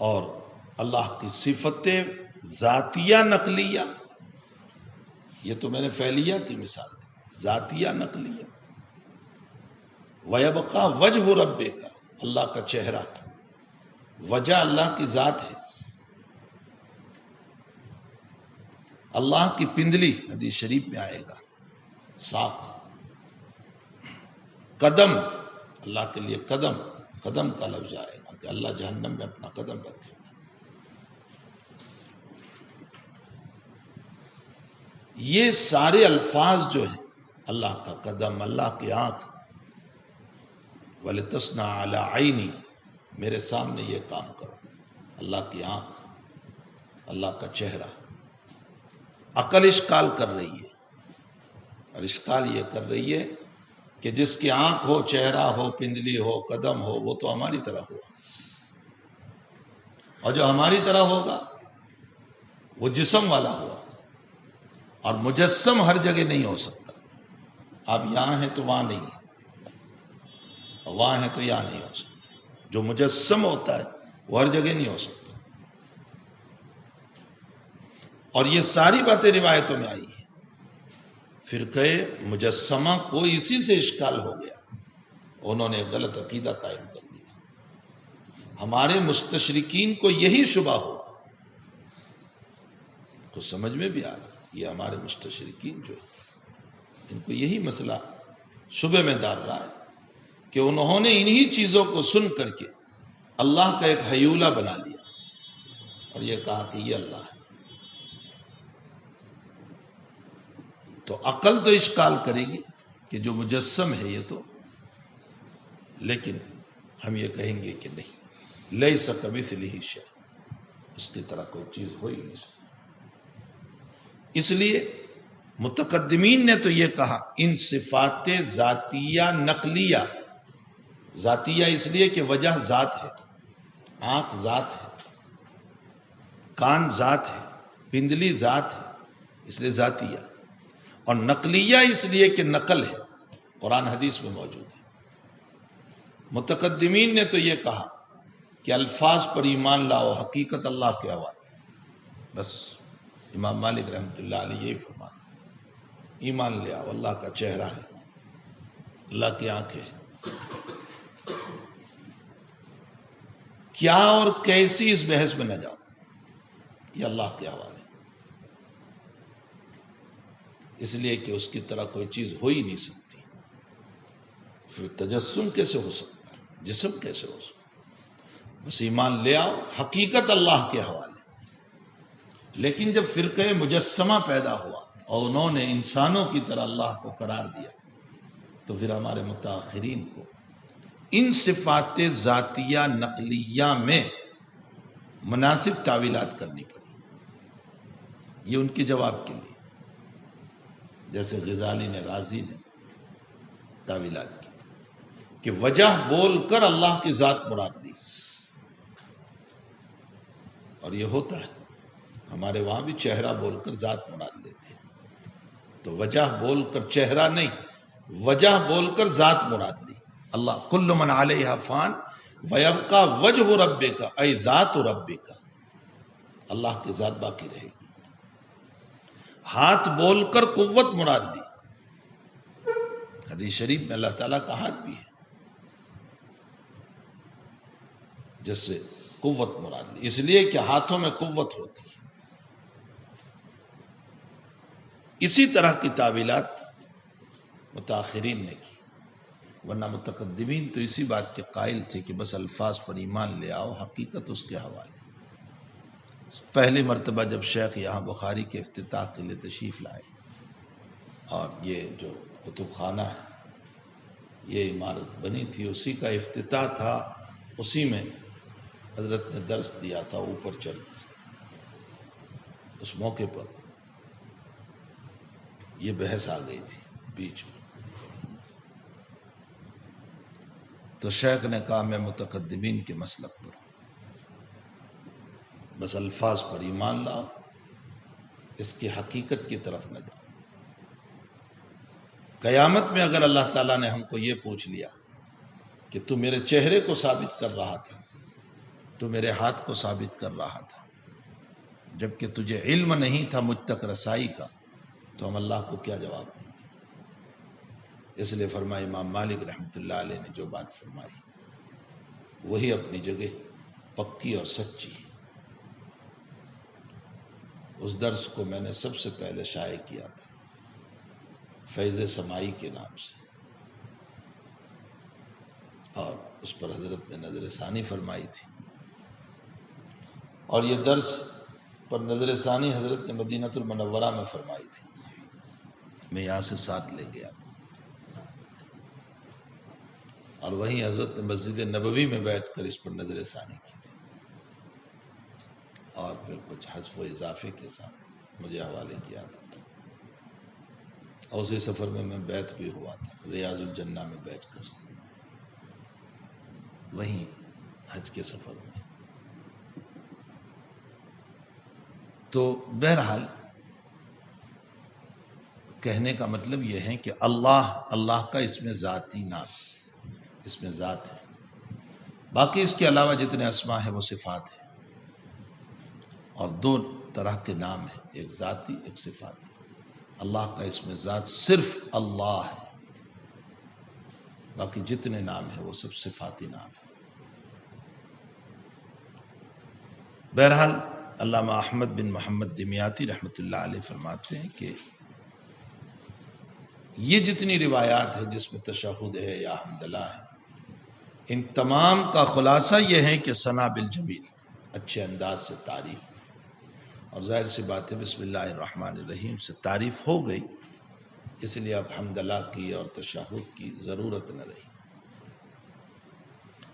اور اللہ کی صفت ذاتیہ نقلیہ، یہ تو میں نے فعلیہ کی مثال دی، ذاتیہ نقلیہ۔ وَيَبْقَى وَجْهُ رَبِّكَ، اللہ کا چہرہ، وجہ اللہ کی ذات ہے۔ اللہ کی پندلی حدیث شریف میں آئے گا، ساق، قدم، اللہ کے لیے قدم، قدم کا لفظ آئے گا کہ اللہ جہنم میں اپنا قدم رکھے گا۔ یہ سارے الفاظ جو ہیں، اللہ کا قدم، اللہ کی آنکھ، وَلِتَصْنَعَ عَلَىٰ عَيْنِي، میرے سامنے یہ کام کرو، اللہ کی آنکھ، اللہ کا چہرہ۔ عقل اشکال کر رہی ہے، اور اشکال یہ کر رہی ہے کہ جس کی آنکھ ہو، چہرہ ہو، پندلی ہو، قدم ہو، وہ تو ہماری طرح ہوا، اور جو ہماری طرح ہوگا وہ جسم والا ہوا، اور مجسم ہر جگہ نہیں ہو سکتا۔ آپ یہاں ہیں تو وہاں نہیں ہے، اور وہاں ہیں تو یہاں نہیں ہو سکتا۔ جو مجسم ہوتا ہے وہ ہر جگہ نہیں ہو سکتا۔ اور یہ ساری باتیں روایتوں میں آئی ہیں۔ فرقہ مجسمہ کو اسی سے اشکال ہو گیا، انہوں نے غلط عقیدہ قائم کر دیا۔ ہمارے مستشرقین کو یہی شبہ ہوا، کچھ سمجھ میں بھی آ رہا، یہ ہمارے مستشرقین جو ان کو یہی مسئلہ شبہ میں ڈال رہا ہے کہ انہوں نے انہی چیزوں کو سن کر کے اللہ کا ایک حیولہ بنا لیا اور یہ کہا کہ یہ اللہ ہے۔ تو عقل تو اشکال کرے گی کہ جو مجسم ہے یہ تو، لیکن ہم یہ کہیں گے کہ نہیں، لیس کمثلہ شیء، اس کی طرح کوئی چیز ہو ہی نہیں سکتی۔ اس لیے متقدمین نے تو یہ کہا ان صفات ذاتیہ نقلیہ، ذاتیہ اس لیے کہ وجہ ذات ہے، آنکھ ذات ہے، کان ذات ہے، پندلی ذات ہے، اس لیے ذاتیہ، اور نقلیہ اس لیے کہ نقل ہے، قرآن حدیث میں موجود ہے۔ متقدمین نے تو یہ کہا کہ الفاظ پر ایمان لاؤ، حقیقت اللہ کے حوالے۔ بس امام مالک رحمۃ اللہ علیہ یہی فرماتے، ایمان لے آؤ، اللہ کا چہرہ ہے، اللہ کی آنکھیں، کیا اور کیسی اس بحث میں نہ جاؤ، یہ اللہ کے حوالے، اس لیے کہ اس کی طرح کوئی چیز ہو ہی نہیں سکتی۔ پھر تجسم کیسے ہو سکتا ہے، جسم کیسے ہو سکتا ہے؟ بس ایمان لے آؤ، حقیقت اللہ کے حوالے۔ لیکن جب فرقہ مجسمہ پیدا ہوا اور انہوں نے انسانوں کی طرح اللہ کو قرار دیا، تو پھر ہمارے متاخرین کو ان صفات ذاتیہ نقلیہ میں مناسب تعویلات کرنی پڑی، یہ ان کے جواب کے لیے۔ جیسے غزالی نے، رازی نے تعویلات کی کہ وجہ بول کر اللہ کی ذات مراد لی، اور یہ ہوتا ہے ہمارے وہاں بھی چہرہ بول کر ذات مراد لیتے ہیں، تو وجہ بول کر چہرہ نہیں، وجہ بول کر ذات مراد لی۔ اللہ کل من علیہا فان ویبقى وجہ ربک ای ذات ربک، اللہ کی ذات باقی رہے گی۔ ہاتھ بول کر قوت مراد لی، حدیث شریف میں اللہ تعالیٰ کا ہاتھ بھی ہے، جس سے قوت مراد لی، اس لیے کہ ہاتھوں میں قوت ہوتی ہے۔ اسی طرح کی تعویلات متاخرین نے کی، ورنہ متقدمین تو اسی بات کے قائل تھے کہ بس الفاظ پر ایمان لے آؤ، حقیقت اس کے حوالے۔ پہلی مرتبہ جب شیخ یہاں بخاری کے افتتاح کے لیے تشریف لائے، اور یہ جو کتب خانہ ہے، یہ عمارت بنی تھی، اسی کا افتتاح تھا، اسی میں حضرت نے درس دیا تھا اوپر چڑھ کر۔ اس موقع پر یہ بحث آ گئی تھی بیچ میں، تو شیخ نے کہا میں متقدمین کے مسلک پر ہوں، بس الفاظ پر ایمان لاؤ، اس کی حقیقت کی طرف نہ جاؤ۔ قیامت میں اگر اللہ تعالیٰ نے ہم کو یہ پوچھ لیا کہ تو میرے چہرے کو ثابت کر رہا تھا، تو میرے ہاتھ کو ثابت کر رہا تھا، جبکہ تجھے علم نہیں تھا مجھ تک رسائی کا، تو ہم اللہ کو کیا جواب دیں گے؟ اس لیے فرمایا امام مالک رحمۃ اللہ علیہ نے جو بات فرمائی وہی اپنی جگہ پکی اور سچی ہے۔ اس درس کو میں نے سب سے پہلے شائع کیا تھا فیض سمائی کے نام سے، اور اس پر حضرت نے نظر ثانی فرمائی تھی، اور یہ درس پر نظر ثانی حضرت نے مدینہ المنورہ میں فرمائی تھی، میں یہاں سے ساتھ لے گیا تھا، اور وہیں حضرت نے مسجد نبوی میں بیٹھ کر اس پر نظر ثانی کی تھی، اور پھر کچھ حذف و اضافے کے ساتھ مجھے حوالے کیا تھا۔ اور اسی سفر میں بیعت بھی ہوا تھا ریاض الجنہ میں بیٹھ کر، وہیں حج کے سفر میں۔ تو بہرحال کہنے کا مطلب یہ ہے کہ اللہ کا اس میں ذاتی نام، اس میں ذات ہے، باقی اس کے علاوہ جتنے اسماء ہیں وہ صفات ہیں، اور دو طرح کے نام ہیں، ایک ذاتی ایک صفاتی۔ اللہ کا اس میں ذات صرف اللہ ہے، باقی جتنے نام ہیں وہ سب صفاتی نام ہیں۔ بہرحال علامہ احمد بن محمد دمیاطی رحمۃ اللہ علیہ فرماتے ہیں کہ یہ جتنی روایات ہیں جس میں تشہد ہے یا حمدللہ ہے، ان تمام کا خلاصہ یہ ہے کہ ثنا بالجمیل، اچھے انداز سے تعریف، اور ظاہر سی بات ہے بسم اللہ الرحمن الرحیم سے تعریف ہو گئی، اس لیے اب حمدللہ کی اور تشہد کی ضرورت نہ رہی۔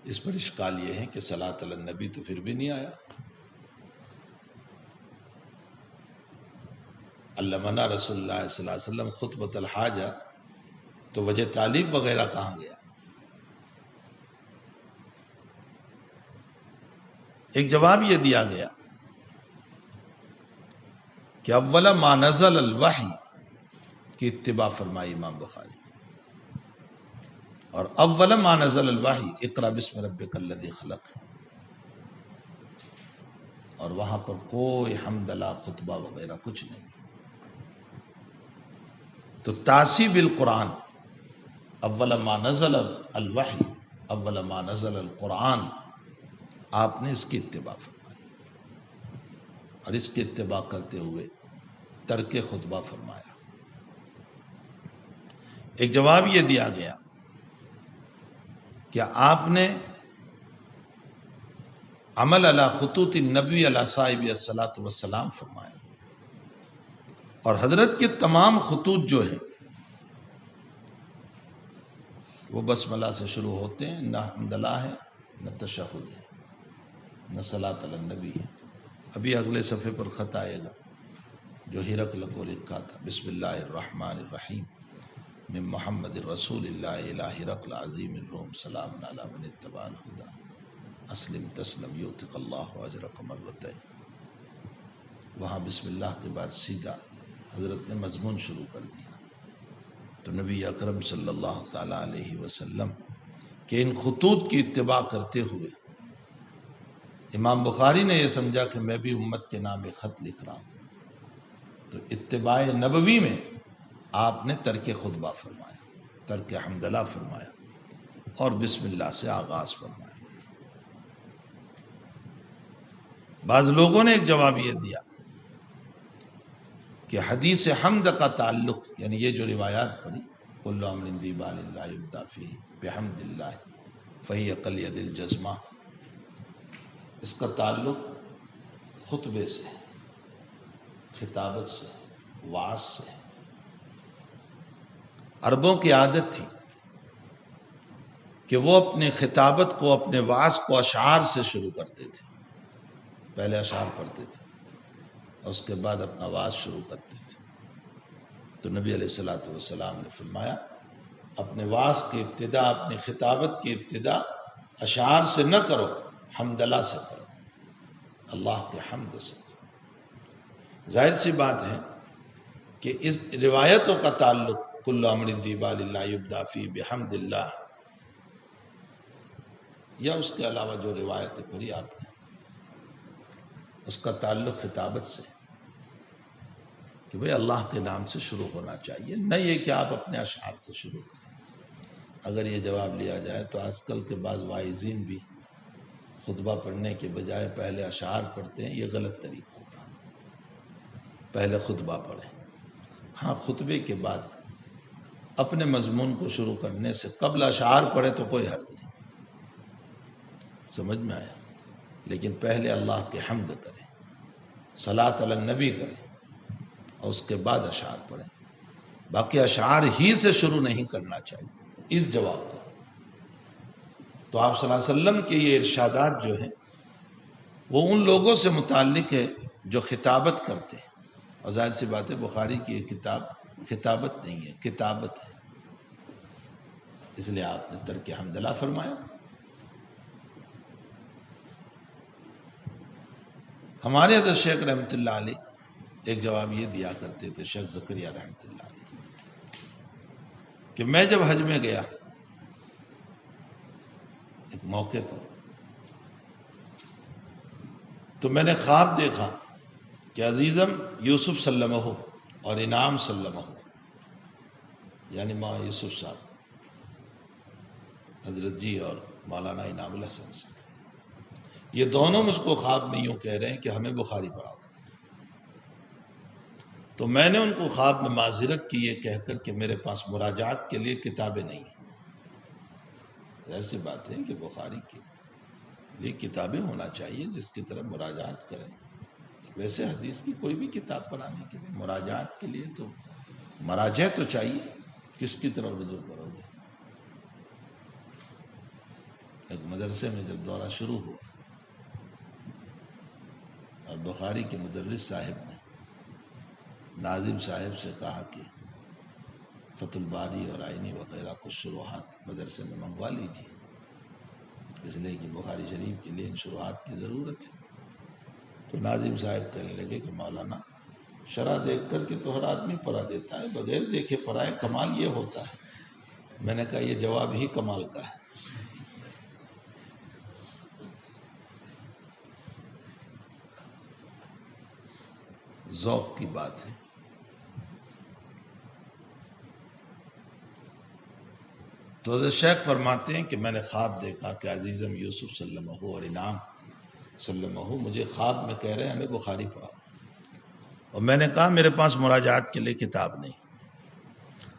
اس پر اشکال یہ ہے کہ صلاۃ علی النبی تو پھر بھی نہیں آیا، علمنا رسول اللہ صلی اللہ علیہ وسلم خطبۃ الحاجہ، تو وجہ تعلیف وغیرہ کہاں گیا؟ ایک جواب یہ دیا گیا کہ اول ما نزل الوحی کی اتباع فرمائی امام بخاری، اور اول ما نزل الوحی اقرأ بسم ربک الذی خلق، اور وہاں پر کوئی حمدللہ خطبہ وغیرہ کچھ نہیں. تو تاسی بالقرآن، اول ما نزل الوحی اول ما نزل القرآن، آپ نے اس کی اتباع فرمائی اور اس کی اتباع کرتے ہوئے ترک خطبہ فرمایا. ایک جواب یہ دیا گیا کہ آپ نے عمل علی خطوط النبی علی صاحب الصلاۃ والسلام فرمایا، اور حضرت کے تمام خطوط جو ہیں وہ بسملہ سے شروع ہوتے ہیں، نہ حمدللہ ہے، نہ تشہد ہے، نہ صلاۃ علی النبی ہے. ابھی اگلے صفحے پر خط آئے گا جو ہرقل کو لکھا تھا، بسم اللہ الرحمن الرحیم من محمد رسول اللہ الہ ہرقل عظیم الروم سلام علی من اتبع الہدی اسلم تسلم یؤتک اللہ اجرک مرتین. وہاں بسم اللہ کے بعد سیدھا حضرت نے مضمون شروع کر دیا. تو نبی اکرم صلی اللہ تعالی علیہ وسلم کہ ان خطوط کی اتباع کرتے ہوئے امام بخاری نے یہ سمجھا کہ میں بھی امت کے نام ایک خط لکھ رہا ہوں، تو اتباع نبوی میں آپ نے ترک خطبہ فرمایا، ترک حمدللہ فرمایا اور بسم اللہ سے آغاز فرمایا. بعض لوگوں نے ایک جواب یہ دیا کہ حدیث حمد کا تعلق، یعنی یہ جو روایات پڑھی کل امر ذی بال لا یبدا فیہ بحمد اللہ فہی کالید الجزمہ، اس کا تعلق خطبے سے، خطابت سے، وعظ سے. عربوں کی عادت تھی کہ وہ اپنے خطابت کو، اپنے وعظ کو اشعار سے شروع کرتے تھے. پہلے اشعار پڑھتے تھے اور اس کے بعد اپنا وعظ شروع کرتے تھے. تو نبی علیہ الصلوۃ والسلام نے فرمایا اپنے وعظ کی ابتدا، اپنی خطابت کی ابتدا اشعار سے نہ کرو، حمدللہ سے کرو، اللہ کے حمد سے. ظاہر سی بات ہے کہ اس روایتوں کا تعلق کل امر ذی بال لا یبدا فیہ بحمد اللہ، یا اس کے علاوہ جو روایتیں پڑھی آپ نے، اس کا تعلق خطابت سے کہ بھئی اللہ کے نام سے شروع ہونا چاہیے، نہ یہ کہ آپ اپنے اشعار سے شروع کریں. اگر یہ جواب لیا جائے تو آج کل کے بعض واعظین بھی خطبہ پڑھنے کے بجائے پہلے اشعار پڑھتے ہیں. یہ غلط طریقہ ہوتا. پہلے خطبہ پڑھیں. ہاں، خطبے کے بعد اپنے مضمون کو شروع کرنے سے قبل اشعار پڑھیں تو کوئی حرج نہیں. سمجھ میں آیا؟ لیکن پہلے اللہ کے حمد کریں، صلاۃ علی النبی کریں اور اس کے بعد اشعار پڑھیں. باقی اشعار ہی سے شروع نہیں کرنا چاہیے. اس جواب کا تو آپ صلی اللہ علیہ وسلم کے یہ ارشادات جو ہیں وہ ان لوگوں سے متعلق ہے جو خطابت کرتے ہیں. اور ظاہر سی بات ہے بخاری کی یہ کتاب خطابت نہیں ہے، کتابت ہے، اس لیے آپ نے ترک حمدللہ فرمایا. ہمارے حضرت شیخ رحمۃ اللہ علیہ ایک جواب یہ دیا کرتے تھے، شیخ زکریا رحمۃ اللہ علیہ، کہ میں جب حج میں گیا ایک موقع پر تو میں نے خواب دیکھا کہ عزیزم یوسف سلمہ اور انعام سلمہ، یعنی ماں یوسف صاحب حضرت جی اور مولانا انعام الحسن صاحب، یہ دونوں مجھ کو خواب میں یوں کہہ رہے ہیں کہ ہمیں بخاری پڑھاؤ. تو میں نے ان کو خواب میں معذرت کی یہ کہہ کر کہ میرے پاس مراجعات کے لیے کتابیں نہیں ہیں. ظاہر سی بات ہے کہ بخاری کے لیے کتابیں ہونا چاہیے جس کی طرف مراجعات کریں. ویسے حدیث کی کوئی بھی کتاب پڑھانے کے لیے مراجعات کے لیے تو مراجع تو چاہیے، کس کی طرف رجوع کرو گے. ایک مدرسے میں جب دورہ شروع ہوا اور بخاری کے مدرس صاحب نے ناظم صاحب سے کہا کہ فتح الباری اور آئینی وغیرہ کچھ شروحات مدرسے میں منگوا لیجیے، اس لیے کہ بخاری شریف کے لیے ان شروحات کی ضرورت ہے. تو ناظم صاحب کہنے لگے کہ مولانا شرح دیکھ کر کے تو ہر آدمی پڑھا دیتا ہے، بغیر دیکھے پڑھائے کمال یہ ہوتا ہے. میں نے کہا یہ جواب ہی کمال کا ہے. ذوق کی بات ہے۔ تو حضرت شیخ فرماتے ہیں کہ میں نے خواب دیکھا کہ عزیزم یوسف سلمہ اور انعام سلمہ مجھے خواب میں کہہ رہے ہیں ہمیں بخاری پڑھاؤ، اور میں نے کہا میرے پاس مراجعات کے لیے کتاب نہیں،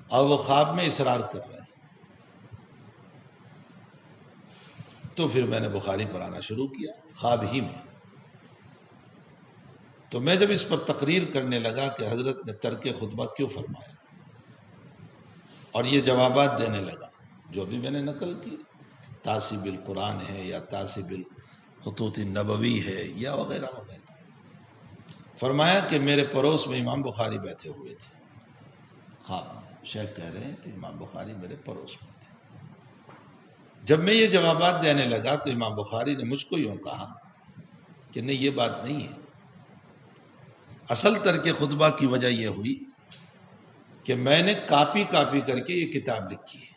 اور وہ خواب میں اصرار کر رہے ہیں۔ تو پھر میں نے بخاری پڑھانا شروع کیا خواب ہی میں۔ تو میں جب اس پر تقریر کرنے لگا کہ حضرت نے ترک خطبہ کیوں فرمایا، اور یہ جوابات دینے لگا جو بھی میں نے نقل کی، تاسیب القرآن ہے یا تاسیب الخطوط النبوی ہے یا وغیرہ وغیرہ، فرمایا کہ میرے پڑوس میں امام بخاری بیٹھے ہوئے تھے۔ خواب شیخ کہہ رہے ہیں کہ امام بخاری میرے پڑوس میں تھے۔ جب میں یہ جوابات دینے لگا تو امام بخاری نے مجھ کو یوں کہا کہ نہیں، یہ بات نہیں ہے، اصل ترک خطبہ کی وجہ یہ ہوئی کہ میں نے کاپی کر کے یہ کتاب لکھی ہے۔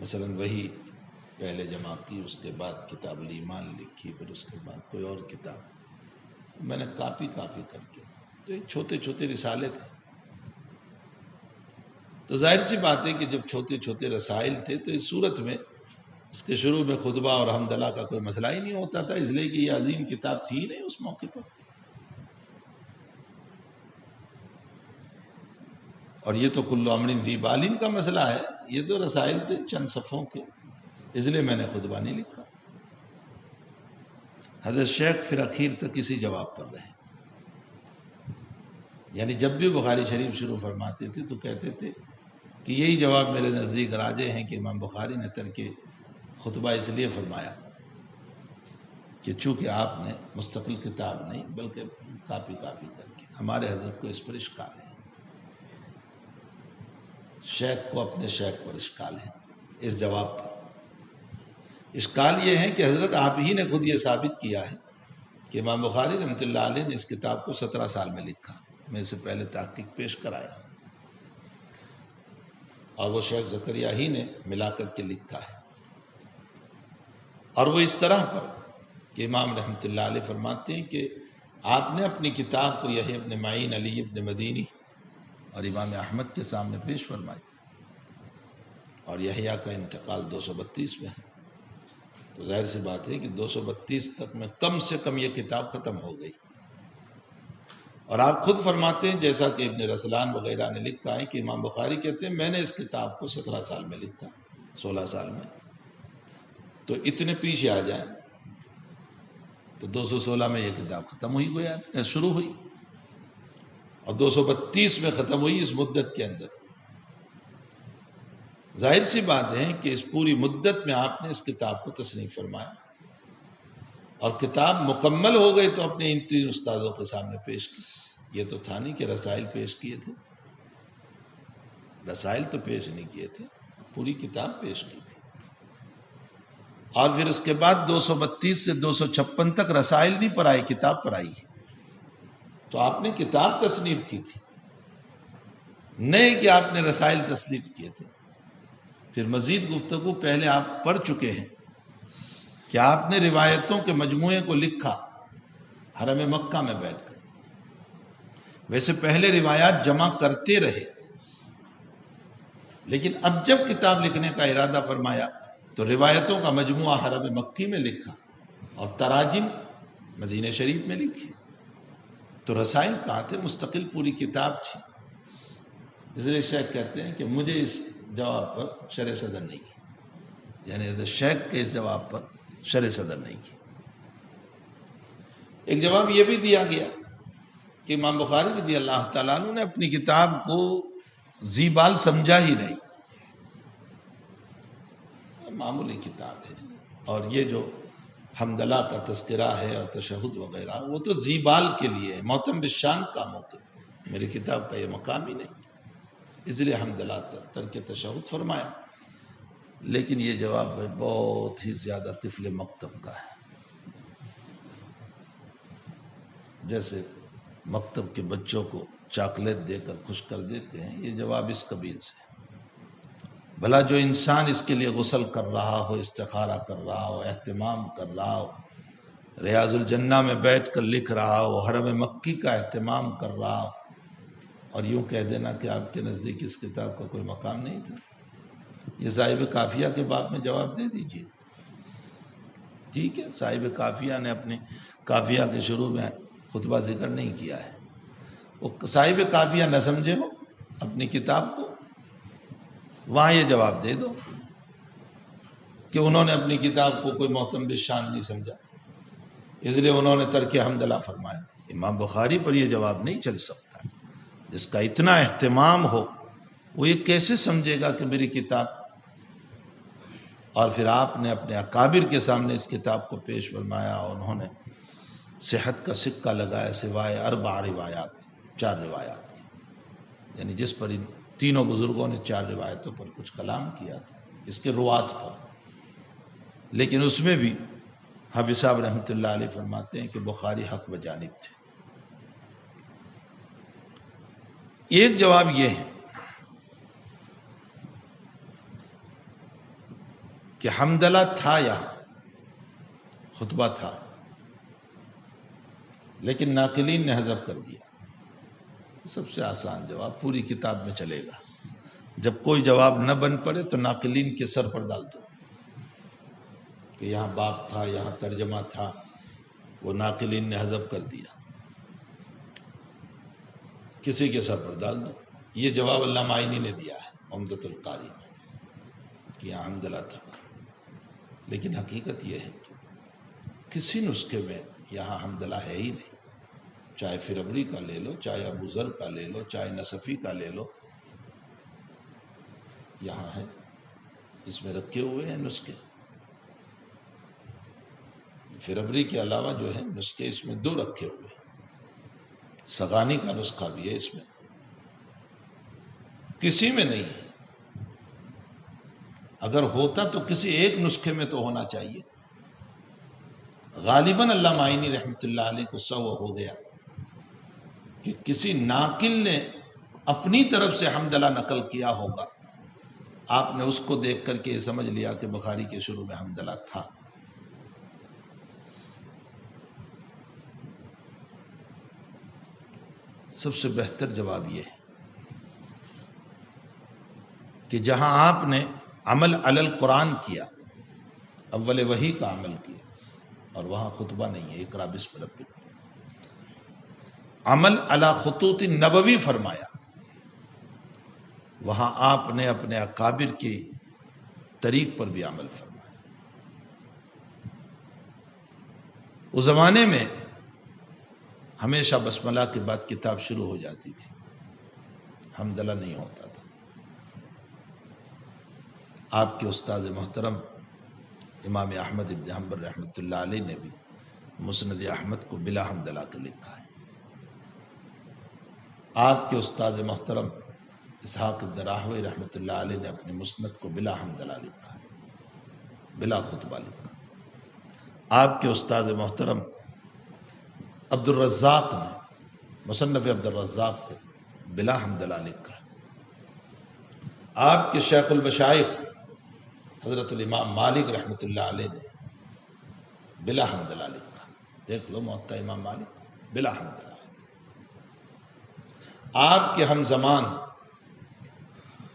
مثلا وہی پہلے جمع کی، اس کے بعد کتاب الایمان لکھی، پھر اس کے بعد کوئی اور کتاب میں نے کاپی کر کے، تو ایک چھوٹے چھوٹے رسالے تھے۔ تو ظاہر سی بات ہے کہ جب چھوٹے چھوٹے رسائل تھے تو اس صورت میں اس کے شروع میں خطبہ اور حمدللہ کا کوئی مسئلہ ہی نہیں ہوتا تھا، اس لیے کہ یہ عظیم کتاب تھی ہی نہیں اس موقع پر۔ اور یہ تو کل امر ذی بال کا مسئلہ ہے، یہ تو رسائل تھے چند صفحوں کے، اس لیے میں نے خطبہ نہیں لکھا۔ حضرت شیخ پھر اخیر تک اسی جواب پر رہے، یعنی جب بھی بخاری شریف شروع فرماتے تھے تو کہتے تھے کہ یہی جواب میرے نزدیک راجح ہیں کہ امام بخاری نے ترک خطبہ اس لیے فرمایا کہ چونکہ آپ نے مستقل کتاب نہیں بلکہ کاپی کر کے، ہمارے حضرت کو اس پر اشکال ہے، شیخ کو اپنے شیخ پر اشکال ہے اس جواب پر۔ اشکال یہ ہے کہ حضرت آپ ہی نے خود یہ ثابت کیا ہے کہ امام بخاری رحمۃ اللہ علیہ نے اس کتاب کو 17 سال میں لکھا، میں اسے پہلے تحقیق پیش کرایا، اور وہ شیخ زکریا ہی نے ملا کر کے لکھا ہے۔ اور وہ اس طرح پر کہ امام رحمۃ اللہ علیہ فرماتے ہیں کہ آپ نے اپنی کتاب کو یحییٰ ابن معین، علی ابن مدینی اور امام احمد کے سامنے پیش فرمائی، اور یحییٰ کا انتقال 232 میں ہے، تو ظاہر سی بات ہے کہ 232 تک میں کم سے کم یہ کتاب ختم ہو گئی۔ اور آپ خود فرماتے ہیں جیسا کہ ابن رسلان وغیرہ نے لکھا ہے کہ امام بخاری کہتے ہیں میں نے اس کتاب کو 17 سال میں لکھا، 16 سال میں، تو اتنے پیچھے آ جائیں تو 216 میں یہ کتاب ختم ہوئی گویا شروع ہوئی، اور 232 میں ختم ہوئی اس مدت کے اندر۔ ظاہر سی بات ہے کہ اس پوری مدت میں آپ نے اس کتاب کو تصنیف فرمایا، اور کتاب مکمل ہو گئی تو اپنے ان 3 استادوں کے سامنے پیش کی۔ یہ تو تھا نہیں کہ رسائل پیش کیے تھے، رسائل تو پیش نہیں کیے تھے، پوری کتاب پیش کی تھی۔ اور پھر اس کے بعد 232 سے 256 تک رسائل نہیں پڑھائی، کتاب پڑھائی ہے۔ تو آپ نے کتاب تصنیف کی تھی، نہیں کہ آپ نے رسائل تصنیف کیے تھے۔ پھر مزید گفتگو پہلے آپ پڑھ چکے ہیں کہ آپ نے روایتوں کے مجموعے کو لکھا حرم مکہ میں بیٹھ کر۔ ویسے پہلے روایات جمع کرتے رہے، لیکن اب جب کتاب لکھنے کا ارادہ فرمایا تو روایتوں کا مجموعہ حرم مکی میں لکھا، اور تراجم مدینہ شریف میں لکھی۔ تو رسائل کہاں تھے؟ مستقل پوری کتاب تھی۔ اس لیے شیخ کہتے ہیں کہ مجھے اس جواب پر شرح صدر نہیں کی، یعنی حضرت شیخ کے اس جواب پر شرح صدر نہیں کی۔ ایک جواب یہ بھی دیا گیا کہ امام بخاری رضی اللہ تعالیٰ عنہ نے اپنی کتاب کو ذی بال سمجھا ہی نہیں، معمولی کتاب ہے، اور یہ جو حمدللہ کا تذکرہ ہے اور تشہد وغیرہ وہ تو ذی بال کے لیے ہے، معتم بالشان کاموں کے، میری کتاب کا یہ مقام ہی نہیں، اس لیے حمدللہ ترک تشہد فرمایا۔ لیکن یہ جواب بہت ہی زیادہ طفل مکتب کا ہے، جیسے مکتب کے بچوں کو چاکلیٹ دے کر خوش کر دیتے ہیں، یہ جواب اس قبیل سے۔ بھلا جو انسان اس کے لیے غسل کر رہا ہو، استخارہ کر رہا ہو، اہتمام کر رہا ہو، ریاض الجنہ میں بیٹھ کر لکھ رہا ہو، حرم مکی کا اہتمام کر رہا ہو، اور یوں کہہ دینا کہ آپ کے نزدیک اس کتاب کا کوئی مقام نہیں تھا؟ یہ صاحب کافیہ کے باب میں جواب دے دیجیے۔ ٹھیک ہے، صاحب کافیہ نے اپنے کافیہ کے شروع میں خطبہ ذکر نہیں کیا ہے، وہ صاحب کافیہ نہ سمجھے ہو اپنی کتاب کو، وہاں یہ جواب دے دو کہ انہوں نے اپنی کتاب کو کوئی محتم بالشان نہیں سمجھا، اس لیے انہوں نے ترک حمدللہ فرمایا۔ امام بخاری پر یہ جواب نہیں چل سکتا۔ جس کا اتنا اہتمام ہو وہ یہ کیسے سمجھے گا کہ میری کتاب، اور پھر آپ نے اپنے اکابر کے سامنے اس کتاب کو پیش فرمایا اور انہوں نے صحت کا سکہ لگایا سوائے 4 روایات، 4 روایات کی، یعنی جس پر ان تینوں بزرگوں نے 4 روایتوں پر کچھ کلام کیا تھا اس کے روات پر، لیکن اس میں بھی حافظ صاحب رحمۃ اللہ علیہ فرماتے ہیں کہ بخاری حق و جانب تھے۔ ایک جواب یہ ہے کہ حمدللہ تھا یہاں، خطبہ تھا، لیکن ناقلین نے حذف کر دیا۔ سب سے آسان جواب پوری کتاب میں چلے گا، جب کوئی جواب نہ بن پڑے تو ناقلین کے سر پر ڈال دو کہ یہاں باب تھا، یہاں ترجمہ تھا، وہ ناقلین نے حذف کر دیا، کسی کے سر پر ڈال دو۔ یہ جواب علامہ عینی نے دیا ہے عمدۃ القاری میں کہ یہاں حمدللہ تھا، لیکن حقیقت یہ ہے کہ کسی نسخے میں یہاں حمدللہ ہے ہی نہیں، چاہے فربری کا لے لو، چاہے ابو ذر کا لے لو، چاہے نصفی کا لے لو، یہاں ہے، اس میں رکھے ہوئے ہیں نسخے۔ فربری کے علاوہ جو ہے نسخے اس میں 2 رکھے ہوئے ہیں، سغانی کا نسخہ بھی ہے اس میں، کسی میں نہیں ہے۔ اگر ہوتا تو کسی ایک نسخے میں تو ہونا چاہیے۔ غالباً علامہ عینی رحمۃ اللہ علیہ کو سہو ہو گیا کہ کسی ناقل نے اپنی طرف سے حمدللہ نقل کیا ہوگا، آپ نے اس کو دیکھ کر کے یہ سمجھ لیا کہ بخاری کے شروع میں حمدللہ تھا۔ سب سے بہتر جواب یہ ہے کہ جہاں آپ نے عمل علی القرآن کیا، اول وحی کا عمل کیا، اور وہاں خطبہ نہیں ہے، اقرا بسم ربک، عمل علی خطوط نبوی فرمایا، وہاں آپ نے اپنے اکابر کی طریق پر بھی عمل فرمایا۔ اس زمانے میں ہمیشہ بسملہ کے بعد کتاب شروع ہو جاتی تھی، حمدللہ نہیں ہوتا تھا۔ آپ کے استاد محترم امام احمد ابن حنبل رحمۃ اللہ علیہ نے بھی مسند احمد کو بلا حمدللہ کے لکھا ہے۔ آپ کے استاد محترم اسحاق ابن راہوی رحمۃ اللہ علیہ نے اپنے مسند کو بلا حمدللہ لکھا ہے، بلا خطبہ لکھا۔ آپ کے استاد محترم عبد الرزاق نے مصنف عبد الرزاق کو بلا حمدللہ لکھا ہے۔ آپ کے شیخ المشائخ حضرت الامام مالک رحمۃ اللہ علیہ نے بلا حمدللہ لکھا، دیکھ لو موطا امام مالک بلا حمدللہ۔ آپ کے ہم زمان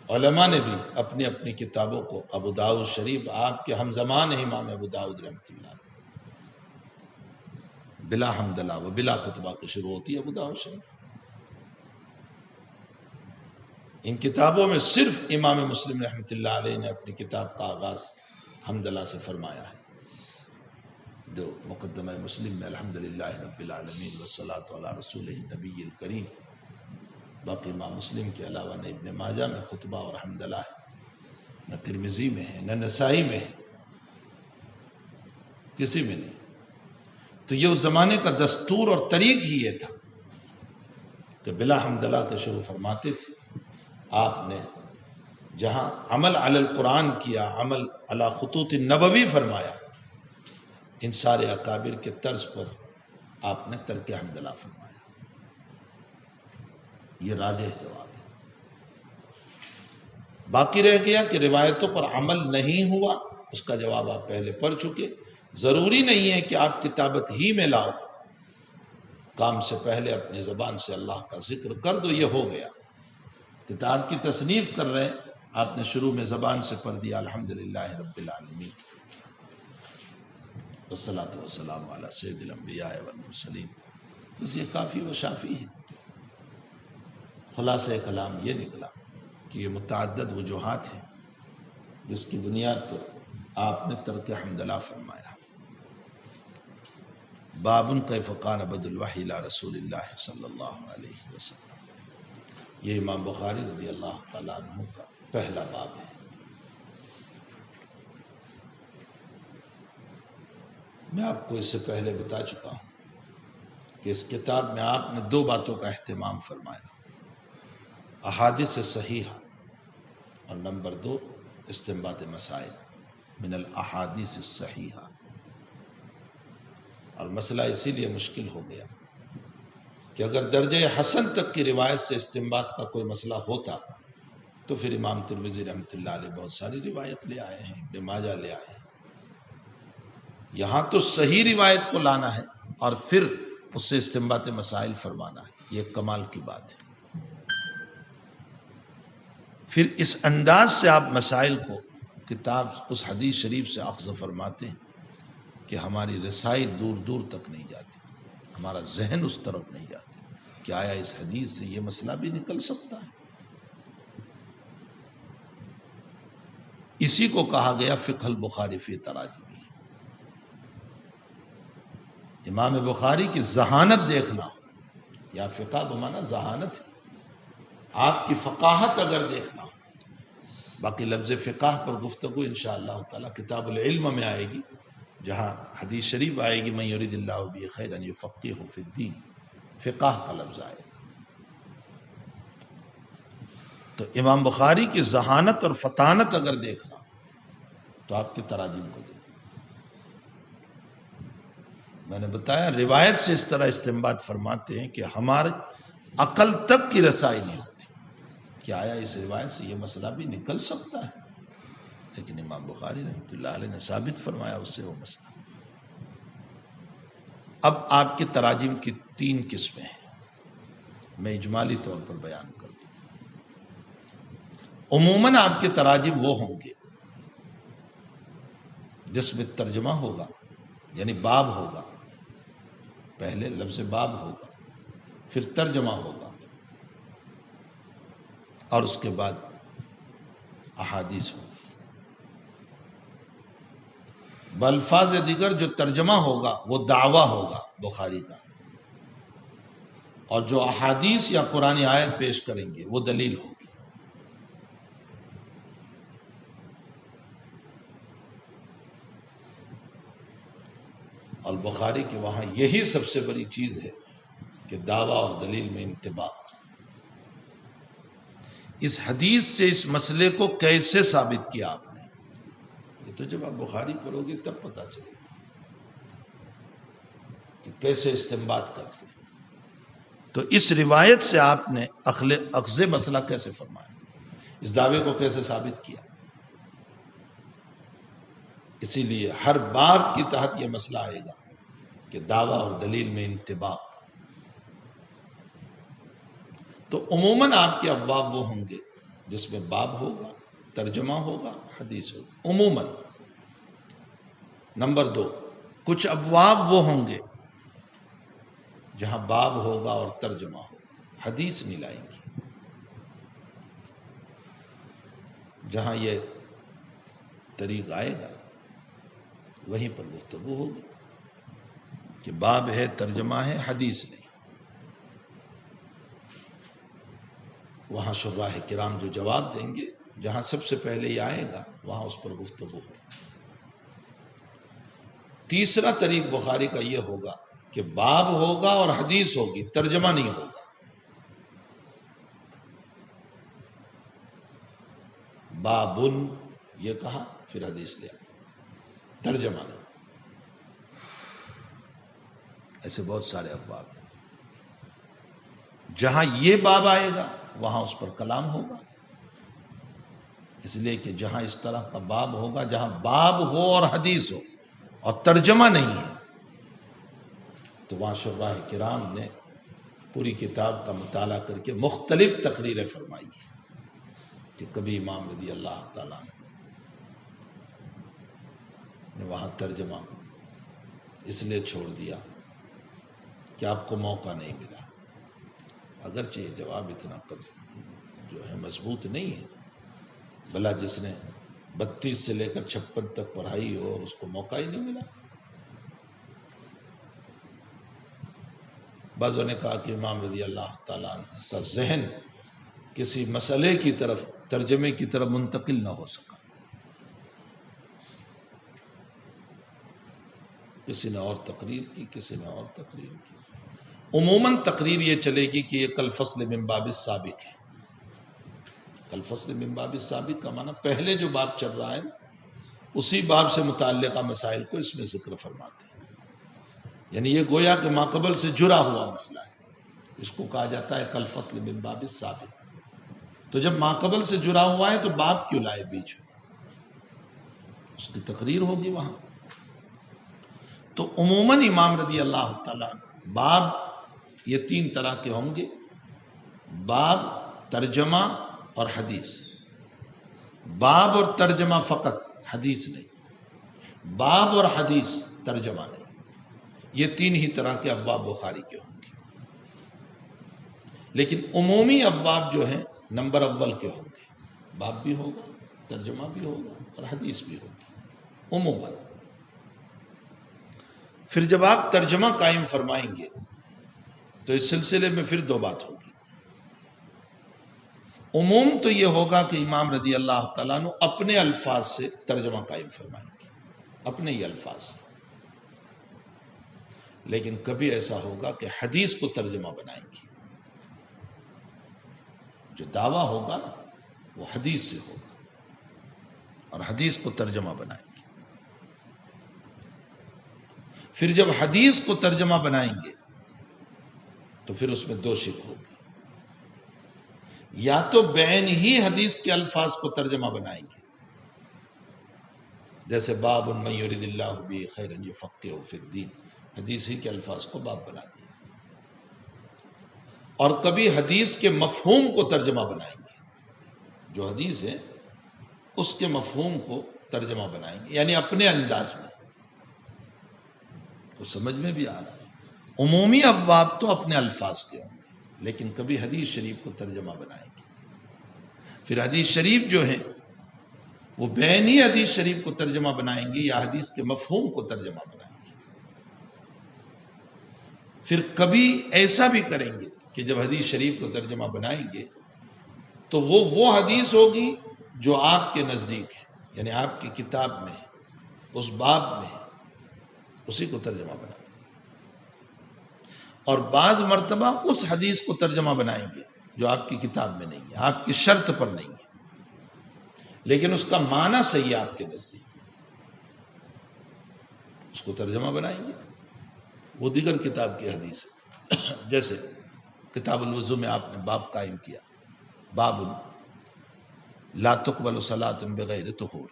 علماء نے بھی اپنی اپنی کتابوں کو، ابو داؤد شریف آپ کے ہم زمان امام ابو داؤد رحمۃ اللہ علیہ بلا حمدللہ و بلا خطبہ کے شروع ہوتی ہے ابو داؤد شریف۔ ان کتابوں میں صرف امام مسلم رحمۃ اللہ علیہ نے اپنی کتاب کا آغاز حمدللہ سے فرمایا ہے، جو مقدمہ مسلم میں الحمدللہ رب العالمین والصلاۃ علی رسولہ النبی الکریم، باقی امام مسلم کے علاوہ نہ ابن ماجہ میں خطبہ اور حمدللہ ہے، نہ ترمذی میں ہے، نہ نسائی میں ہے، کسی میں نہیں۔ تو یہ اس زمانے کا دستور اور طریق ہی یہ تھا کہ بلا حمدللہ کے شروع فرماتے تھے۔ آپ نے جہاں عمل علی القرآن کیا، عمل علی خطوط نبوی فرمایا، ان سارے اکابر کے طرز پر آپ نے ترک حمدللہ فرمایا۔ یہ راجح جواب ہے۔ باقی رہ گیا کہ روایتوں پر عمل نہیں ہوا، اس کا جواب آپ پہلے پڑھ چکے ضروری نہیں ہے کہ آپ کتابت ہی میں لاؤ، کام سے پہلے اپنی زبان سے اللہ کا ذکر کر دو، یہ ہو گیا۔ کتاب کی تصنیف کر رہے ہیں، آپ نے شروع میں زبان سے پڑھ دیا الحمدللہ رب العالمین والصلاة والسلام علی سید الانبیاء والمرسلین، بس یہ کافی و شافی ہے۔ خلاصہ کلام یہ نکلا کہ یہ متعدد وجوہات ہیں جس کی بنیاد پر آپ نے ترک حمدللہ فرمایا۔ بابن کیف کان بدء الوحی الی رسول اللہ صلی اللہ علیہ وسلم، یہ امام بخاری رضی اللہ تعالیٰ عنہ کا پہلا باب ہے۔ میں آپ کو اس سے پہلے بتا چکا ہوں کہ اس کتاب میں آپ نے دو باتوں کا اہتمام فرمایا، احادیث صحیحہ اور نمبر دو استنباط مسائل من الاحادیث الصحیحہ۔ اور مسئلہ اسی لیے مشکل ہو گیا کہ اگر درجہ حسن تک کی روایت سے استنباط کا کوئی مسئلہ ہوتا تو پھر امام ترمذی رحمۃ اللہ علیہ بہت ساری روایت لے آئے ہیں، ابن ماجہ لے آئے ہیں۔ یہاں تو صحیح روایت کو لانا ہے اور پھر اس سے استنباط مسائل فرمانا ہے، یہ کمال کی بات ہے۔ پھر اس انداز سے آپ مسائل کو کتاب اس حدیث شریف سے اخذ فرماتے ہیں کہ ہماری رسائی دور دور تک نہیں جاتی، ہمارا ذہن اس طرف نہیں جاتی کہ آیا اس حدیث سے یہ مسئلہ بھی نکل سکتا ہے۔ اسی کو کہا گیا فقہ البخاری فی تراجمہ۔ امام بخاری کی ذہانت دیکھنا، یا فقہ بمانا ذہانت ہے، آپ کی فقاہت اگر دیکھنا ہو۔ باقی لفظ فقہ پر گفتگو انشاءاللہ تعالی کتاب العلم میں آئے گی، جہاں حدیث شریف آئے گی من یرید اللہ بہ خیرا یفقہہ فی الدین، فقہ کا لفظ آئے گا۔ تو امام بخاری کی ذہانت اور فطانت اگر دیکھنا تو آپ کی تراجم کو دیکھنا۔ میں نے بتایا روایت سے اس طرح استنباط فرماتے ہیں کہ ہمارے عقل تک کی رسائی نہیں ہوتی کہ آیا اس روایت سے یہ مسئلہ بھی نکل سکتا ہے، لیکن امام بخاری رحمۃ اللہ علیہ نے ثابت فرمایا اس سے وہ مسئلہ۔ اب آپ کی تراجم کی تین قسمیں ہیں، میں اجمالی طور پر بیان کر دوں۔ عموماً آپ کے تراجم وہ ہوں گے جس میں ترجمہ ہوگا، یعنی باب ہوگا، پہلے لفظ باب ہوگا، پھر ترجمہ ہوگا، اور اس کے بعد احادیث ہوگی۔ بالفاظ دیگر جو ترجمہ ہوگا وہ دعویٰ ہوگا بخاری کا، اور جو احادیث یا قرآن آیت پیش کریں گے وہ دلیل ہوگی۔ اور بخاری کے وہاں یہی سب سے بڑی چیز ہے کہ دعویٰ اور دلیل میں انطباق۔ اس حدیث سے اس مسئلے کو کیسے ثابت کیا آپ نے، یہ تو جب آپ بخاری پڑھو گے تب پتہ چلے گا کہ کیسے استنباط کرتے ہیں۔ تو اس روایت سے آپ نے اخذ مسئلہ کیسے فرمایا، اس دعوے کو کیسے ثابت کیا۔ اسی لیے ہر باب کی تحت یہ مسئلہ آئے گا کہ دعویٰ اور دلیل میں انطباق۔ تو عموماً آپ کے ابواب وہ ہوں گے جس میں باب ہوگا، ترجمہ ہوگا، حدیث ہوگا، عموماً۔ نمبر دو، کچھ ابواب وہ ہوں گے جہاں باب ہوگا اور ترجمہ ہوگا، حدیث نہیں لائیں گے۔ جہاں یہ طریق آئے گا وہیں پر گفتگو ہوگی کہ باب ہے، ترجمہ ہے، حدیث نہیں۔ وہاں شراح کرام جو جواب دیں گے، جہاں سب سے پہلے یہ آئے گا وہاں اس پر گفتگو ہوگی۔ تیسرا طریق بخاری کا یہ ہوگا کہ باب ہوگا اور حدیث ہوگی، ترجمہ نہیں ہوگا۔ بابن یہ کہا پھر حدیث لیا، ترجمہ نہیں۔ ایسے بہت سارے ابواب ہیں، جہاں یہ باب آئے گا وہاں اس پر کلام ہوگا، اس لیے کہ جہاں اس طرح کا باب ہوگا، جہاں باب ہو اور حدیث ہو، اور ترجمہ نہیں ہے، تو وہاں شراح کرام نے پوری کتاب کا مطالعہ کر کے مختلف تقریریں فرمائی ہیں کہ کبھی امام رضی اللہ تعالیٰ نے وہاں ترجمہ اس لیے چھوڑ دیا کہ آپ کو موقع نہیں ملا، اگرچہ یہ جواب اتنا جو ہے مضبوط نہیں ہے، بھلا جس نے 32 سے لے کر 56 تک پڑھائی ہو اور اس کو موقع ہی نہیں ملا۔ بعضوں نے کہا کہ امام رضی اللہ تعالیٰ عنہ کا ذہن کسی مسئلے کی طرف، ترجمے کی طرف منتقل نہ ہو سکا، کسی نے اور تقریر کی، کسی نے اور تقریر کی۔ عموماً تقریر یہ چلے گی کہ یہ کل فصل من باب السابق ہے۔ کل فصل من باب السابق کا معنی پہلے جو باب چل رہا ہے اسی باب سے متعلقہ مسائل کو اس میں ذکر فرماتے ہیں، یعنی یہ گویا کہ ماقبل سے جڑا ہوا مسئلہ ہے، اس کو کہا جاتا ہے کل فصل من باب السابق۔ تو جب ماقبل سے جڑا ہوا ہے تو باب کیوں لائے بیچ میں؟ اس کی تقریر ہوگی وہاں۔ تو عموماً امام رضی اللہ تعالیٰ باب یہ 3 طرح کے ہوں گے، باب، ترجمہ اور حدیث۔ باب اور ترجمہ فقط، حدیث نہیں، باب اور حدیث، ترجمہ نہیں، یہ 3 ہی طرح کے ابواب بخاری کے ہوں گے۔ لیکن عمومی ابواب جو ہیں نمبر اول کے ہوں گے، باب بھی ہوگا، ترجمہ بھی ہوگا اور حدیث بھی ہوگی عموماً۔ پھر جب آپ ترجمہ قائم فرمائیں گے تو اس سلسلے میں پھر 2 بات ہوگی۔ عموم تو یہ ہوگا کہ امام رضی اللہ تعالیٰ عنہ اپنے الفاظ سے ترجمہ قائم فرمائیں گے، اپنے ہی الفاظ سے۔ لیکن کبھی ایسا ہوگا کہ حدیث کو ترجمہ بنائیں گے، جو دعویٰ ہوگا وہ حدیث سے ہوگا اور حدیث کو ترجمہ بنائیں گے۔ پھر جب حدیث کو ترجمہ بنائیں گے تو پھر اس میں 2 شق ہوگی، یا تو بعین ہی حدیث کے الفاظ کو ترجمہ بنائیں گے، جیسے باب من یرید اللہ بہ خیرا یفقہہ فی الدین، حدیث ہی کے الفاظ کو باب بنا دیا۔ اور کبھی حدیث کے مفہوم کو ترجمہ بنائیں گے، جو حدیث ہے اس کے مفہوم کو ترجمہ بنائیں گے، یعنی اپنے انداز میں، تو سمجھ میں بھی آ رہا ہے۔ عمومی ابواب تو اپنے الفاظ کے ہوں گے، لیکن کبھی حدیث شریف کو ترجمہ بنائیں گے۔ پھر حدیث شریف جو ہے وہ بعینی حدیث شریف کو ترجمہ بنائیں گے یا حدیث کے مفہوم کو ترجمہ بنائیں گے۔ پھر کبھی ایسا بھی کریں گے کہ جب حدیث شریف کو ترجمہ بنائیں گے تو وہ حدیث ہوگی جو آپ کے نزدیک ہے، یعنی آپ کی کتاب میں اس باب میں اسی کو ترجمہ بنائیں گے۔ اور بعض مرتبہ اس حدیث کو ترجمہ بنائیں گے جو آپ کی کتاب میں نہیں ہے، آپ کی شرط پر نہیں ہے، لیکن اس کا معنی صحیح ہے آپ کے نزدیک، اس کو ترجمہ بنائیں گے۔ وہ دیگر کتاب کی حدیث ہے، جیسے کتاب الوضو میں آپ نے باب قائم کیا، باب لا تقبل صلاۃ بغیر طہور،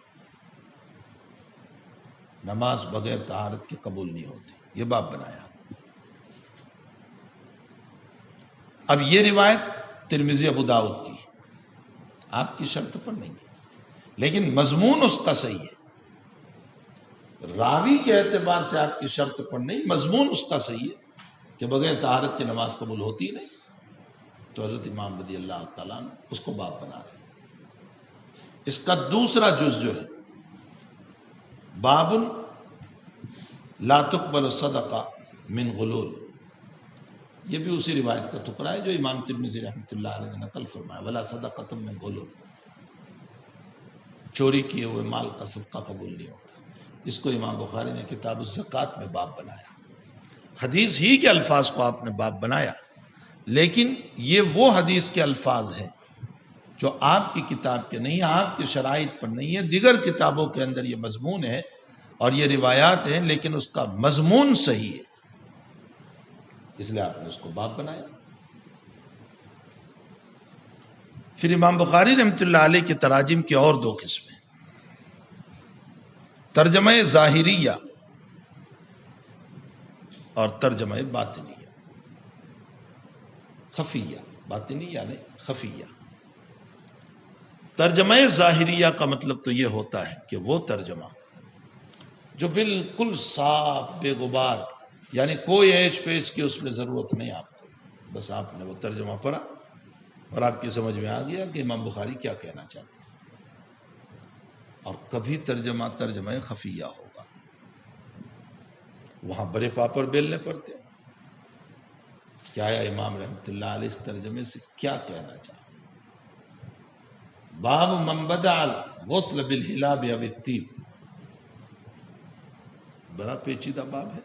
نماز بغیر طہارت کے قبول نہیں ہوتی، یہ باب بنایا۔ اب یہ روایت ترمذی ابو داؤد کی، آپ کی شرط پر نہیں ہے، لیکن مضمون اس کا صحیح ہے، راوی کے اعتبار سے آپ کی شرط پر نہیں، مضمون اس کا صحیح ہے کہ بغیر طہارت کی نماز قبول ہوتی نہیں، تو حضرت امام رضی اللہ تعالیٰ عنہ اس کو باب بنا رہے ہیں۔ اس کا دوسرا جز جو ہے باب لا تقبل الصدقہ من غلول، یہ بھی اسی روایت کا ٹکڑا ہے جو امام ترمذی رحمۃ اللہ علیہ نے نقل فرمایا، ولا صدقۃ من غلول، چوری کیے ہوئے مال کا صدقہ قبول نہیں ہوتا۔ اس کو امام بخاری نے کتاب الزکوٰۃ میں باب بنایا، حدیث ہی کے الفاظ کو آپ نے باب بنایا، لیکن یہ وہ حدیث کے الفاظ ہیں جو آپ کی کتاب کے نہیں، آپ کی شرائط پر نہیں ہے، دیگر کتابوں کے اندر یہ مضمون ہے اور یہ روایات ہیں، لیکن اس کا مضمون صحیح ہے، اس لیے آپ نے اس کو باب بنایا۔ پھر امام بخاری رحمۃ اللہ علیہ کے تراجم کی اور 2 قسمیں، ترجمہ ظاہریہ اور ترجمہ باطنیہ، خفیہ، باطنی یعنی خفیہ۔ ترجمہ ظاہریہ کا مطلب تو یہ ہوتا ہے کہ وہ ترجمہ جو بالکل صاف بے غبار، یعنی کوئی ایچ پیچ کی اس میں ضرورت نہیں آپ کو، بس آپ نے وہ ترجمہ پڑھا اور آپ کی سمجھ میں آ گیا کہ امام بخاری کیا کہنا چاہتے ہیں۔ اور کبھی ترجمہ خفیہ ہوگا، وہاں بڑے پاپڑ بیلنے پڑتے ہیں، کیا امام رحمۃ اللہ علیہ اس ترجمے سے کیا کہنا چاہتے ہیں۔ باب من بدع الغسل بالحلاب او الطیب، بڑا پیچیدہ باب ہے۔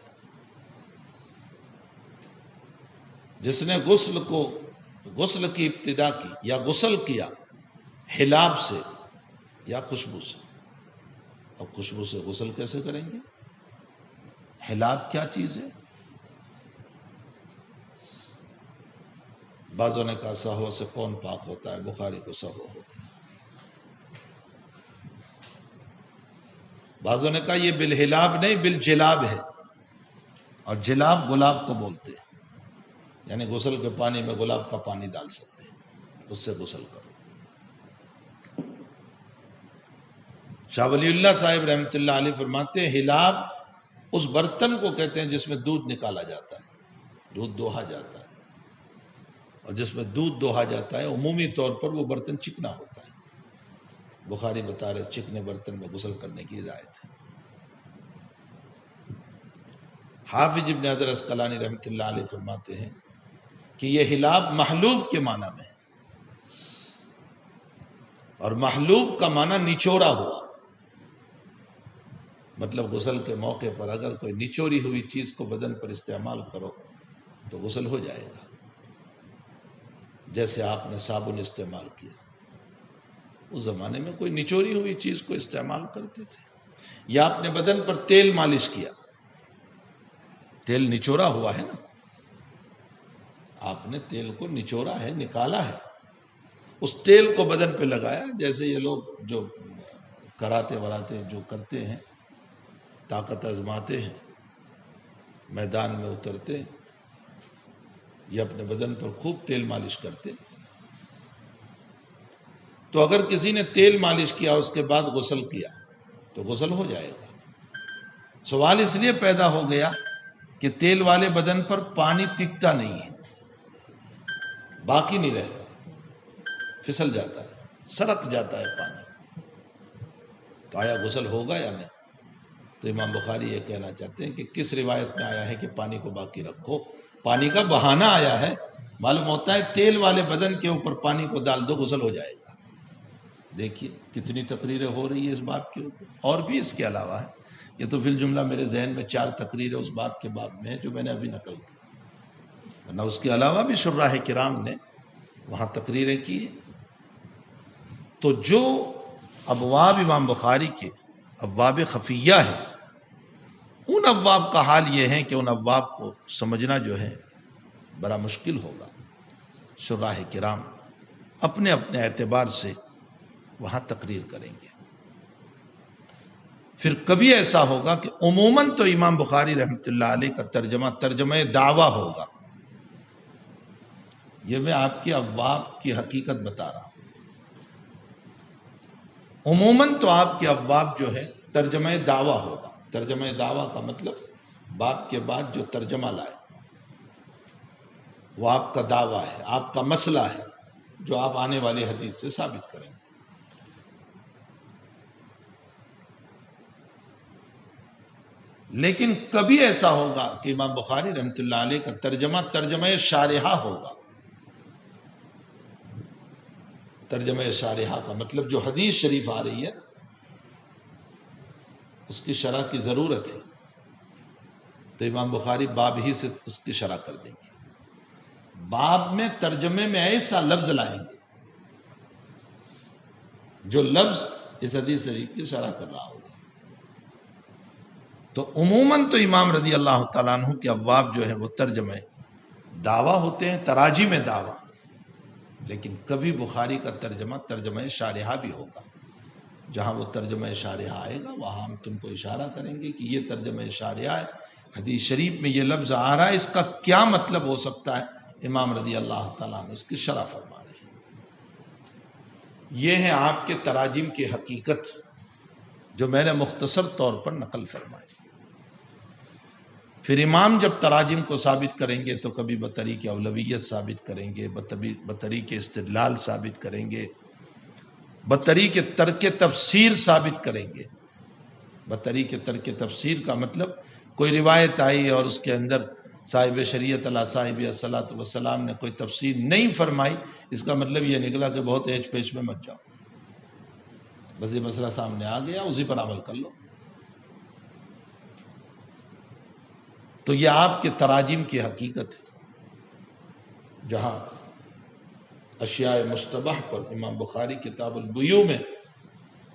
جس نے غسل کی ابتدا کی یا غسل کیا حلاب سے یا خوشبو سے، اب خوشبو سے غسل کیسے کریں گے؟ حلاب کیا چیز ہے؟ بعضوں نے کہا سہو سے کون پاک ہوتا ہے، بخاری کو سہو ہو گیا۔ بعضوں نے کہا یہ بالحلاب نہیں بالجلاب ہے، اور جلاب گلاب کو بولتے ہیں، یعنی غسل کے پانی میں گلاب کا پانی ڈال سکتے ہیں، اس سے غسل کرو۔ شاہ ولی اللہ صاحب رحمۃ اللہ علیہ فرماتے ہیں حلاب اس برتن کو کہتے ہیں جس میں دودھ نکالا جاتا ہے، دودھ دوہا جاتا ہے، اور جس میں دودھ دوہا جاتا ہے عمومی طور پر وہ برتن چکنا ہوتا ہے۔ بخاری بتا رہے چکنے برتن میں غسل کرنے کی ہدایت ہے۔ حافظ ابن حجر عسقلانی رحمۃ اللہ علیہ فرماتے ہیں کہ یہ حلاب محلوب کے معنی میں ہے، اور محلوب کا معنی نچوڑا ہوا، مطلب غسل کے موقع پر اگر کوئی نچوڑی ہوئی چیز کو بدن پر استعمال کرو تو غسل ہو جائے گا۔ جیسے آپ نے صابن استعمال کیا، اس زمانے میں کوئی نچوڑی ہوئی چیز کو استعمال کرتے تھے، یا آپ نے بدن پر تیل مالش کیا، تیل نچوڑا ہوا ہے نا، آپ نے تیل کو نچوڑا ہے، نکالا ہے، اس تیل کو بدن پہ لگایا، جیسے یہ لوگ جو کراتے وراتے جو کرتے ہیں، طاقت آزماتے ہیں، میدان میں اترتے ہیں، یہ اپنے بدن پر خوب تیل مالش کرتے ہیں۔ تو اگر کسی نے تیل مالش کیا اس کے بعد غسل کیا تو غسل ہو جائے گا۔ سوال اس لیے پیدا ہو گیا کہ تیل والے بدن پر پانی ٹکتا نہیں ہے، باقی نہیں رہتا، پھسل جاتا ہے، سرک جاتا ہے پانی، تو آیا غسل ہوگا یا نہیں؟ تو امام بخاری یہ کہنا چاہتے ہیں کہ کس روایت میں آیا ہے کہ پانی کو باقی رکھو؟ پانی کا بہانہ آیا ہے، معلوم ہوتا ہے تیل والے بدن کے اوپر پانی کو ڈال دو غسل ہو جائے گا۔ دیکھیے کتنی تقریریں ہو رہی ہے اس باب کے اوپر، اور بھی اس کے علاوہ ہے، یہ تو فی الجملہ میرے ذہن میں 4 تقریریں اس باب کے باب میں ہیں جو میں نے ابھی نقل کی، ورنہ اس کے علاوہ بھی شراح کرام نے وہاں تقریریں کی ہیں۔ تو جو ابواب امام بخاری کے ابواب خفیہ ہیں، ان ابواب کا حال یہ ہے کہ ان ابواب کو سمجھنا جو ہے بڑا مشکل ہوگا۔ شراح کرام اپنے اپنے اعتبار سے وہاں تقریر کریں گے۔ پھر کبھی ایسا ہوگا کہ عموماً تو امام بخاری رحمۃ اللہ علیہ کا ترجمہ دعویٰ ہوگا، یہ میں آپ کے ابواب کی حقیقت بتا رہا ہوں۔ عموماً تو آپ کے ابواب جو ہے ترجمہ دعویٰ ہوگا۔ ترجمہ دعویٰ کا مطلب باب کے بعد جو ترجمہ لائے وہ آپ کا دعویٰ ہے، آپ کا مسئلہ ہے، جو آپ آنے والی حدیث سے ثابت کریں گے۔ لیکن کبھی ایسا ہوگا کہ امام بخاری رحمۃ اللہ علیہ کا ترجمہ شارحہ ہوگا۔ ترجمہ شارحہ کا مطلب جو حدیث شریف آ رہی ہے اس کی شرح کی ضرورت ہے، تو امام بخاری باب ہی سے اس کی شرح کر دیں گے۔ باب میں ترجمے میں ایسا لفظ لائیں گے جو لفظ اس حدیث شریف کی شرح کر رہا ہوگا۔ تو عموماً تو امام رضی اللہ تعالیٰ عنہ کے ابواب جو ہیں وہ ترجمہ دعویٰ ہوتے ہیں، تراجی میں دعویٰ، لیکن کبھی بخاری کا ترجمہ شارحہ بھی ہوگا۔ جہاں وہ ترجمہ شارحہ آئے گا وہاں ہم تم کو اشارہ کریں گے کہ یہ ترجمہ شارحہ ہے، حدیث شریف میں یہ لفظ آ رہا ہے، اس کا کیا مطلب ہو سکتا ہے؟ امام رضی اللہ تعالیٰ نے اس کی شرح فرما رہے ہیں۔ یہ ہے آپ کے تراجم کی حقیقت جو میں نے مختصر طور پر نقل فرمائی۔ پھر امام جب تراجم کو ثابت کریں گے تو کبھی بطریق اولویت ثابت کریں گے، بطریق استدلال ثابت کریں گے، بطریق ترک تفسیر ثابت کریں گے۔ بطریق ترک تفسیر کا مطلب کوئی روایت آئی اور اس کے اندر صاحب شریعت علیہ صاحب الصلاۃ والسلام نے کوئی تفسیر نہیں فرمائی، اس کا مطلب یہ نکلا کہ بہت ایچ پیچ میں مت جاؤ، بس یہ مسئلہ سامنے آ گیا، اسی پر عمل کر لو۔ تو یہ آپ کے تراجم کی حقیقت ہے۔ جہاں اشیاء مشتبہ پر امام بخاری کتاب البیوع میں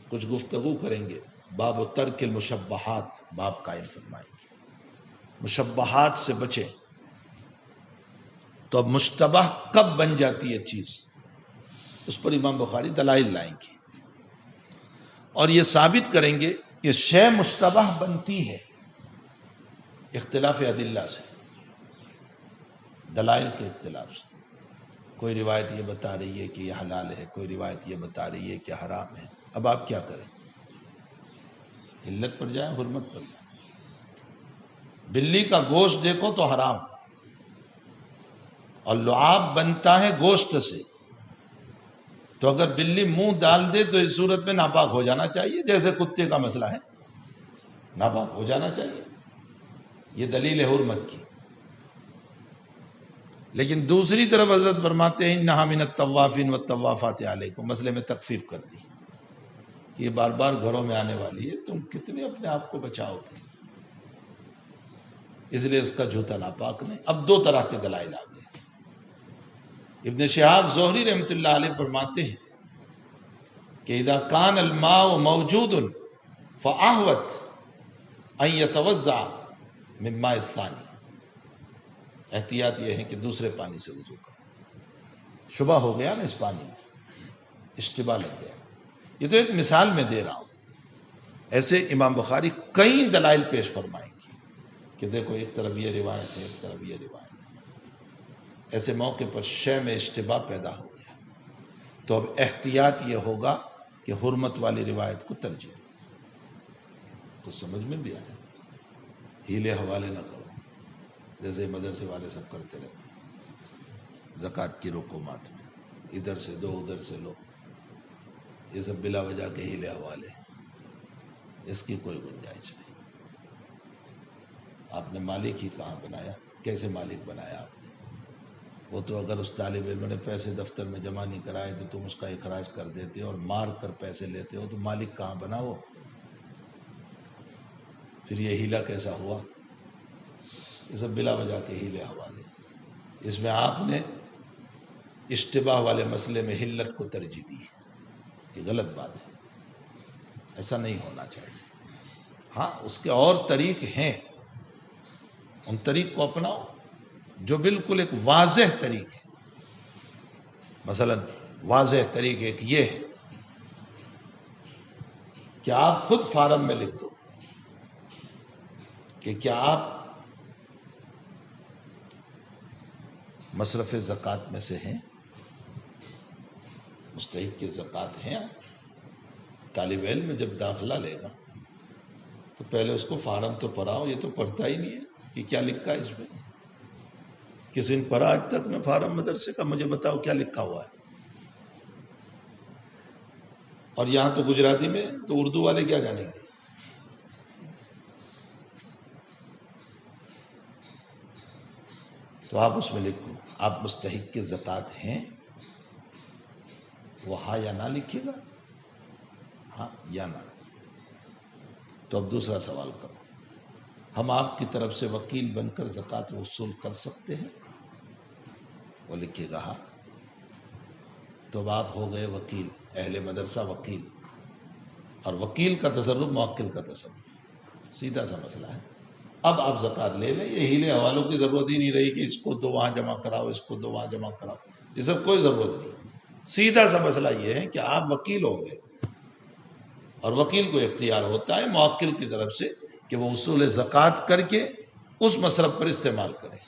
کچھ گفتگو کریں گے، باب ترک المشبہات باب قائم فرمائیں گے، مشبہات سے بچیں۔ تو اب مشتبہ کب بن جاتی ہے چیز، اس پر امام بخاری دلائل لائیں گے اور یہ ثابت کریں گے کہ شے مشتبہ بنتی ہے اختلاف ادلہ سے، دلائل کے اختلاف سے۔ کوئی روایت یہ بتا رہی ہے کہ یہ حلال ہے، کوئی روایت یہ بتا رہی ہے کہ حرام ہے، اب آپ کیا کریں؟ علت پر جائیں، حرمت پر جائیں؟ بلی کا گوشت دیکھو تو حرام، اور لعاب بنتا ہے گوشت سے، تو اگر بلی منہ ڈال دے تو اس صورت میں ناپاک ہو جانا چاہیے، جیسے کتے کا مسئلہ ہے، ناپاک ہو جانا چاہیے۔ یہ دلیل ہے حرمت کی۔ لیکن دوسری طرف حضرت فرماتے ہیں انہا من الطوافین والطوافات علیکم، مسئلے میں تخفیف کر دی کہ یہ بار بار گھروں میں آنے والی ہے، تم کتنے اپنے آپ کو بچاؤ گے، اس لیے اس کا جوتا ناپاک نہیں۔ اب دو طرح کے دلائل آ گئے۔ ابن شہاب زہری رحمۃ اللہ علیہ فرماتے ہیں کہ اذا کان الماء موجود فاحوط ان يتوضا من ماء الثانی، احتیاط یہ ہے کہ دوسرے پانی سے وضو کرو، شبہ ہو گیا نا اس پانی میں، اشتباہ لگ گیا۔ یہ تو ایک مثال میں دے رہا ہوں، ایسے امام بخاری کئی دلائل پیش فرمائیں گے کہ دیکھو ایک طرف یہ روایت ہے، ایک طرف یہ روایت ہے۔ ایسے موقع پر شے میں اشتباہ پیدا ہو گیا تو اب احتیاط یہ ہوگا کہ حرمت والی روایت کو ترجیح دو۔ تو سمجھ میں بھی آیا، ہیلے حوالے نہ کرو جیسے مدرسے والے سب کرتے رہتے ہیں زکوٰۃ کی رقومات میں، ادھر سے دو ادھر سے لو، یہ سب بلا وجہ کے ہیلے حوالے، اس کی کوئی گنجائش نہیں۔ آپ نے مالک ہی کہاں بنایا، کیسے مالک بنایا آپ نے؟ وہ تو اگر اس طالب علم نے پیسے دفتر میں جمع نہیں کرائے تو تم اس کا اخراج کر دیتے اور مار کر پیسے لیتے ہو، تو مالک کہاں بنا وہ؟ پھر یہ ہیلا کیسا ہوا؟ یہ سب بلا وجہ کے ہیلے حوالے۔ اس میں آپ نے اشتباہ والے مسئلے میں حلت کو ترجیح دی، یہ غلط بات ہے، ایسا نہیں ہونا چاہیے۔ ہاں اس کے اور طریق ہیں، ان طریق کو اپناؤ جو بالکل ایک واضح طریق ہے۔ مثلا واضح طریق ایک یہ ہے کہ آپ خود فارم میں لکھ دو کہ کیا آپ مصرف زکوٰۃ میں سے ہیں، مستحق کے زکوٰۃ ہیں۔ طالب علم جب داخلہ لے گا تو پہلے اس کو فارم تو پڑھاؤ، یہ تو پڑھتا ہی نہیں ہے کہ کیا لکھا ہے اس میں۔ کسی نے پڑھا آج تک میں فارم مدرسے کا؟ مجھے بتاؤ کیا لکھا ہوا ہے۔ اور یہاں تو گجراتی میں، تو اردو والے کیا جانیں گے؟ تو آپ اس میں لکھو آپ مستحق کے زکوٰۃ ہیں، وہ ہاں یا نہ لکھے گا، ہاں یا نہ۔ تو اب دوسرا سوال کرو، ہم آپ کی طرف سے وکیل بن کر زکوٰۃ وصول کر سکتے ہیں؟ وہ لکھے گا ہاں، تو اب آپ ہو گئے وکیل، اہل مدرسہ وکیل، اور وکیل کا تصرف موکل کا تصرف، سیدھا سا مسئلہ ہے۔ اب آپ زکوٰۃ لے لیں، یہ ہیلے حوالوں کی ضرورت ہی نہیں رہی کہ اس کو دو وہاں جمع کراؤ، اس کو دو وہاں جمع کراؤ، یہ سب کوئی ضرورت نہیں۔ سیدھا سا مسئلہ یہ ہے کہ آپ وکیل ہو گئے، اور وکیل کو اختیار ہوتا ہے موکل کی طرف سے کہ وہ اصول زکوٰۃ کر کے اس مصرف پر استعمال کریں.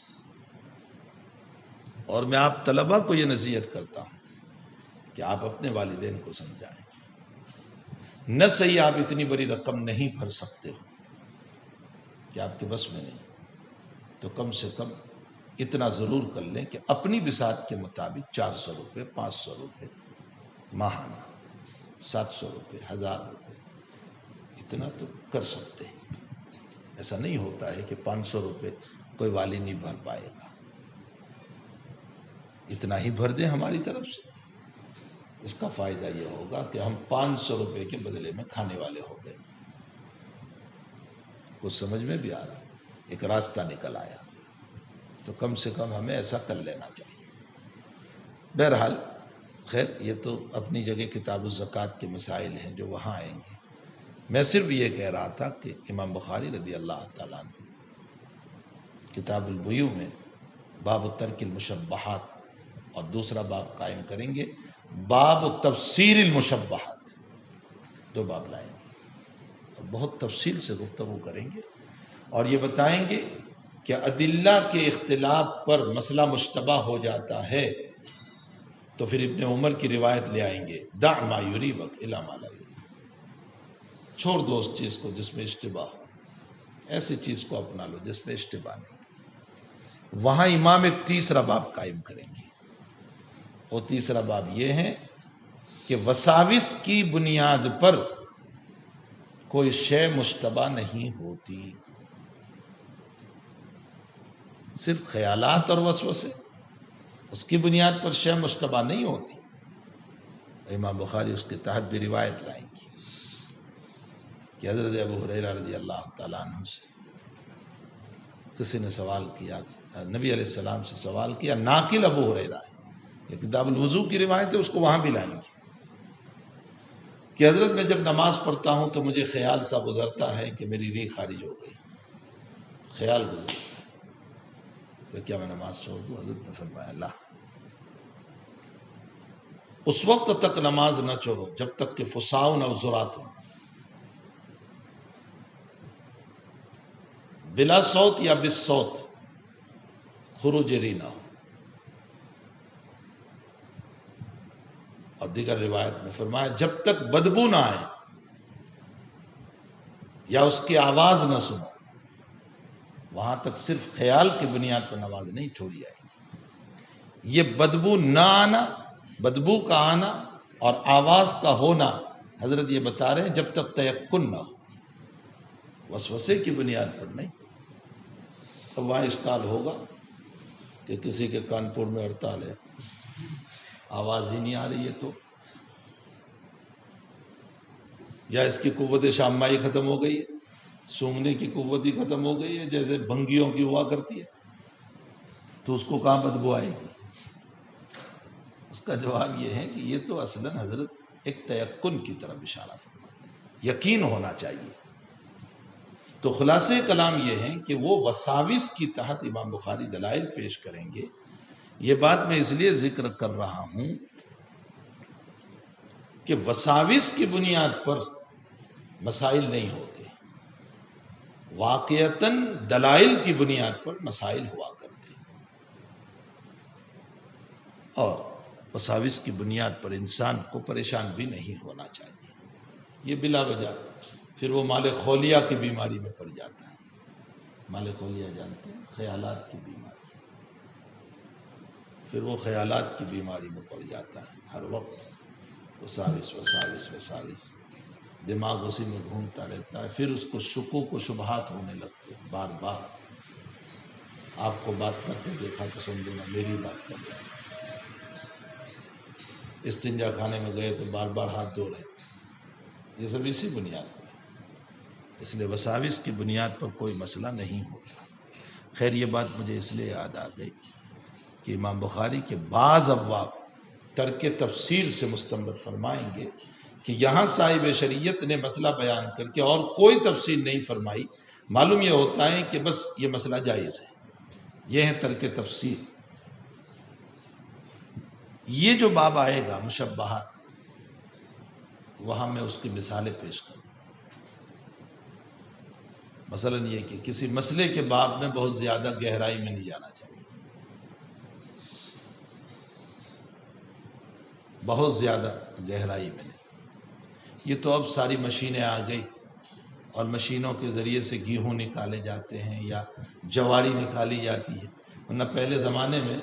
اور میں آپ طلبہ کو یہ نصیحت کرتا ہوں کہ آپ اپنے والدین کو سمجھائیں. نہ صحیح آپ اتنی بڑی رقم نہیں بھر سکتے ہو کہ آپ کے بس میں نہیں، تو کم سے کم اتنا ضرور کر لیں کہ اپنی بساط کے مطابق 400 روپے، 500 روپے ماہانہ، 700 روپے، 1000 روپے، اتنا تو کر سکتے ہیں. ایسا نہیں ہوتا ہے کہ 500 روپے کوئی والی نہیں بھر پائے گا. اتنا ہی بھر دیں ہماری طرف سے. اس کا فائدہ یہ ہوگا کہ ہم 500 روپے کے بدلے میں کھانے والے ہو گئے. کچھ سمجھ میں بھی آ رہا، ایک راستہ نکل آیا. تو کم سے کم ہمیں ایسا کر لینا چاہیے. بہرحال خیر، یہ تو اپنی جگہ کتاب الزکوٰۃ کے مسائل ہیں جو وہاں آئیں گے. میں صرف یہ کہہ رہا تھا کہ امام بخاری رضی اللہ تعالیٰ عنہ کتاب البیوع میں باب ترک المشبہات اور دوسرا باب قائم کریں گے، باب تفسیر المشبہات. 2 باب لائیں گے اور بہت تفصیل سے گفتگو کریں گے اور یہ بتائیں گے کہ ادلہ کے اختلاف پر مسئلہ مشتبہ ہو جاتا ہے تو پھر ابن عمر کی روایت لے آئیں گے، دع ما یریبک الی ما لا یریبک. چھوڑ دو اس چیز کو جس میں اشتباہ ہو، ایسی چیز کو اپنا لو جس میں اشتباہ نہیں. وہاں امام ایک تیسرا باب قائم کریں گے. وہ تیسرا باب یہ ہے کہ وساوس کی بنیاد پر کوئی شے مشتبہ نہیں ہوتی. صرف خیالات اور وسوسے، اس کی بنیاد پر شے مشتبہ نہیں ہوتی. امام بخاری اس کے تحت بھی روایت لائیں گے کہ حضرت ابو ہریرہ رضی اللہ تعالیٰ عنہ سے کسی نے سوال کیا، نبی علیہ السلام سے سوال کیا. ناقل ابو ہریرہ ہے، یہ کتاب الوضوء کی روایت ہے، اس کو وہاں بھی لائیں گے کہ حضرت میں جب نماز پڑھتا ہوں تو مجھے خیال سا گزرتا ہے کہ میری ریح خارج ہو گئی. خیال گزرتا تو کیا میں نماز چھوڑ دوں؟ حضرت نے فرمایا لا، اس وقت تک نماز نہ چھوڑو جب تک کہ فساؤن او زرات بلا صوت یا بالصوت خروج ریح نہ ہو. اور دیگر روایت میں فرمایا جب تک بدبو نہ آئے یا اس کی آواز نہ سنو، وہاں تک صرف خیال کی بنیاد پر نماز نہیں چھوڑی جائے گی. یہ بدبو نہ آنا، بدبو کا آنا اور آواز کا ہونا، حضرت یہ بتا رہے ہیں جب تک تیقن نہ ہو، وسوسے کی بنیاد پر نہیں. اب وہاں اشکال ہوگا کہ کسی کے کانپور میں ہڑتال ہے، آواز ہی نہیں آ رہی ہے تو، یا اس کی قوت شامائی ختم ہو گئی ہے، سونگنے کی قوت ہی ختم ہو گئی ہے جیسے بھنگیوں کی ہوا کرتی ہے، تو اس کو کہاں بدبو آئے گی؟ اس کا جواب یہ ہے کہ یہ تو اصلاً حضرت ایک تیقن کی طرف اشارہ فرماتے ہیں، یقین ہونا چاہیے. تو خلاصہ کلام یہ ہے کہ وہ وساوس کی تحت امام بخاری دلائل پیش کریں گے. یہ بات میں اس لیے ذکر کر رہا ہوں کہ وساوس کی بنیاد پر مسائل نہیں ہوتے، واقعتاً دلائل کی بنیاد پر مسائل ہوا کرتے. اور وساوس کی بنیاد پر انسان کو پریشان بھی نہیں ہونا چاہیے. یہ بلا وجہ پھر وہ مال خولیہ کی بیماری میں پڑ جاتا ہے. مال خولیہ جانتے ہیں، خیالات کی بیماری. پھر وہ خیالات کی بیماری میں پڑ جاتا ہے، ہر وقت وساوس وساوس وساوس، دماغ اسی میں گھومتا رہتا ہے. پھر اس کو شکوک و شبہات ہونے لگتے ہیں بار بار. آپ کو بات کرتے دیکھا تو سمجھو نا میری بات کر رہے ہیں. استنجا خانے میں گئے تو بار بار ہاتھ دھو رہے ہیں. یہ سب اسی بنیاد پر ہے. اس لیے وساوس کی بنیاد پر کوئی مسئلہ نہیں ہوتا. خیر یہ بات مجھے اس لیے یاد آ گئی کہ امام بخاری کے بعض ابواب ترک تفسیر سے مستنبط فرمائیں گے کہ یہاں صاحب شریعت نے مسئلہ بیان کر کے اور کوئی تفسیر نہیں فرمائی. معلوم یہ ہوتا ہے کہ بس یہ مسئلہ جائز ہے. یہ ہے ترک تفسیر. یہ جو باب آئے گا مشبہات، وہاں میں اس کی مثالیں پیش کروں. مثلاً یہ کہ کسی مسئلے کے باب میں بہت زیادہ گہرائی میں نہیں جانا چاہیے، بہت زیادہ گہرائی میں نہیں۔ یہ تو اب ساری مشینیں آ گئی اور مشینوں کے ذریعے سے گیہوں نکالے جاتے ہیں یا جواری نکالی جاتی ہے، ورنہ پہلے زمانے میں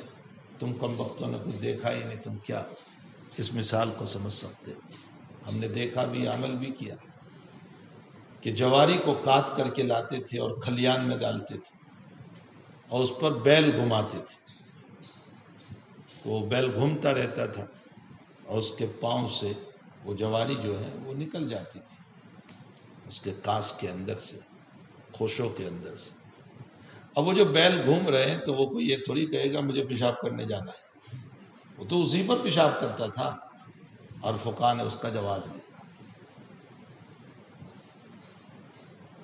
تم کم وقتوں نے کچھ دیکھا ہی نہیں، تم کیا اس مثال کو سمجھ سکتے؟ ہم نے دیکھا بھی، عمل بھی کیا کہ جواری کو کاٹ کر کے لاتے تھے اور کھلیان میں ڈالتے تھے اور اس پر بیل گھماتے تھے، وہ بیل گھومتا رہتا تھا اور اس کے پاؤں سے وہ جواری جو ہے وہ نکل جاتی تھی، اس کے کاس کے اندر سے، خوشوں کے اندر سے۔ اب وہ جو بیل گھوم رہے ہیں تو وہ کوئی یہ تھوڑی کہے گا مجھے پیشاب کرنے جانا ہے، وہ تو اسی پر پیشاب کرتا تھا اور فقہاء نے اس کا جواز لیا۔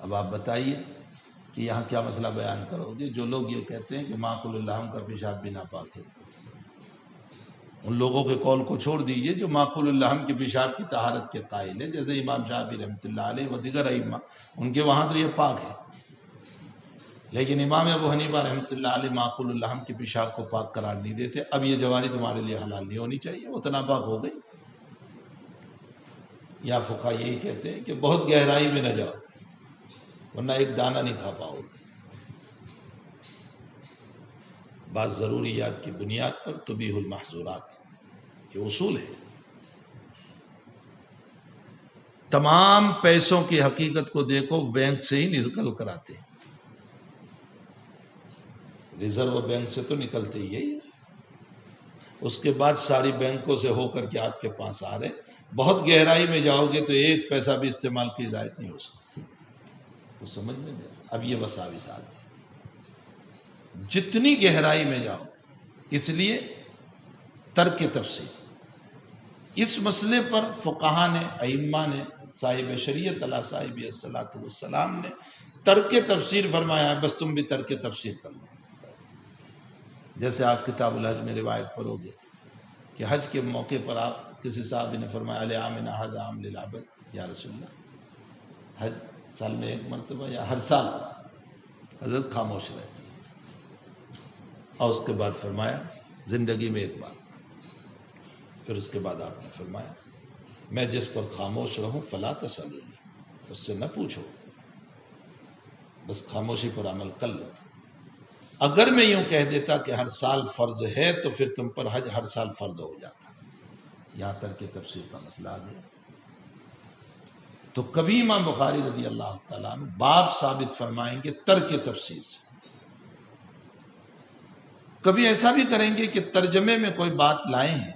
اب آپ بتائیے کہ یہاں کیا مسئلہ بیان کرو گے؟ جو لوگ یہ کہتے ہیں کہ معقول اللحم کا پیشاب بھی ناپاک ہے، ان لوگوں کے قول کو چھوڑ دیجئے جو معقول اللحم کے پیشاب کی طہارت کے قائل ہیں، جیسے امام شافعی رحمۃ اللہ علیہ و دیگر ائمہ، ان کے وہاں تو یہ پاک ہے، لیکن امام ابو حنیفہ رحمۃ اللہ علیہ معقول اللحم کے پیشاب کو پاک قرار نہیں دیتے۔ اب یہ جواری تمہارے لیے حلال نہیں ہونی چاہیے، وہ تو ناپاک ہو گئی۔ یا فقہاء یہی کہتے ہیں کہ بہت گہرائی میں نہ جاؤ ورنہ ایک دانہ نہیں کھا پاؤ گے۔ بعض ضروریات کی بنیاد پر تبیح المحظورات، یہ اصول ہے۔ تمام پیسوں کی حقیقت کو دیکھو، بینک سے ہی نکل کر آتے، ریزرو بینک سے تو نکلتے ہی ہے، اس کے بعد ساری بینکوں سے ہو کر کے آپ کے پاس آ رہے۔ بہت گہرائی میں جاؤ گے تو ایک پیسہ بھی استعمال کی ہدایت نہیں ہو سکتی، تو سمجھ میں نہیں۔ اب یہ وساوس آ گئی، جتنی گہرائی میں جاؤ، اس لیے ترک تفسیر۔ اس مسئلے پر فقہاء نے، ائمہ نے، صاحب شریعت علیہ صاحب الصلاۃ والسلام نے ترک تفسیر فرمایا ہے، بس تم بھی ترک تفسیر کر لو۔ جیسے آپ کتاب الحج میں روایت پڑھو گے کہ حج کے موقع پر آپ کسی صحابی نے فرمایا العامنا ھذا عام للعبد، یا رسول اللہ، حج سال میں ایک مرتبہ یا ہر سال؟ حضرت خاموش رہے اور اس کے بعد فرمایا زندگی میں ایک بار۔ پھر اس کے بعد آپ نے فرمایا میں جس پر خاموش رہوں فلا تسألونی، اس سے نہ پوچھو، بس خاموشی پر عمل کر لو۔ اگر میں یوں کہہ دیتا کہ ہر سال فرض ہے تو پھر تم پر حج ہر سال فرض ہو جاتا۔ یہاں تک کہ تفسیر کا مسئلہ آ گیا۔ تو کبھی امام بخاری رضی اللہ تعالیٰ عنہ باب ثابت فرمائیں گے ترک تفسیر سے، کبھی ایسا بھی کریں گے کہ ترجمے میں کوئی بات لائیں ہیں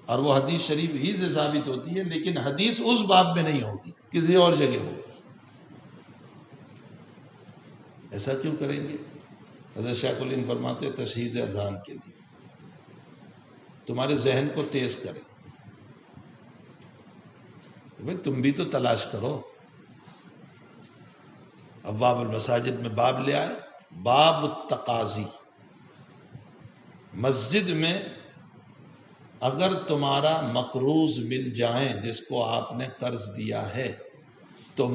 اور وہ حدیث شریف ہی سے ثابت ہوتی ہے، لیکن حدیث اس باب میں نہیں ہوگی، کسی اور جگہ ہوگی۔ ایسا کیوں کریں گے؟ حضرت شیخ الہند فرماتے تشہیز اذان کے لیے، تمہارے ذہن کو تیز کرے۔ بھئی تم بھی تو تلاش کرو۔ ابواب المساجد میں باب لے آئے، باب التقاضی، مسجد میں اگر تمہارا مقروض مل جائیں جس کو آپ نے قرض دیا ہے تو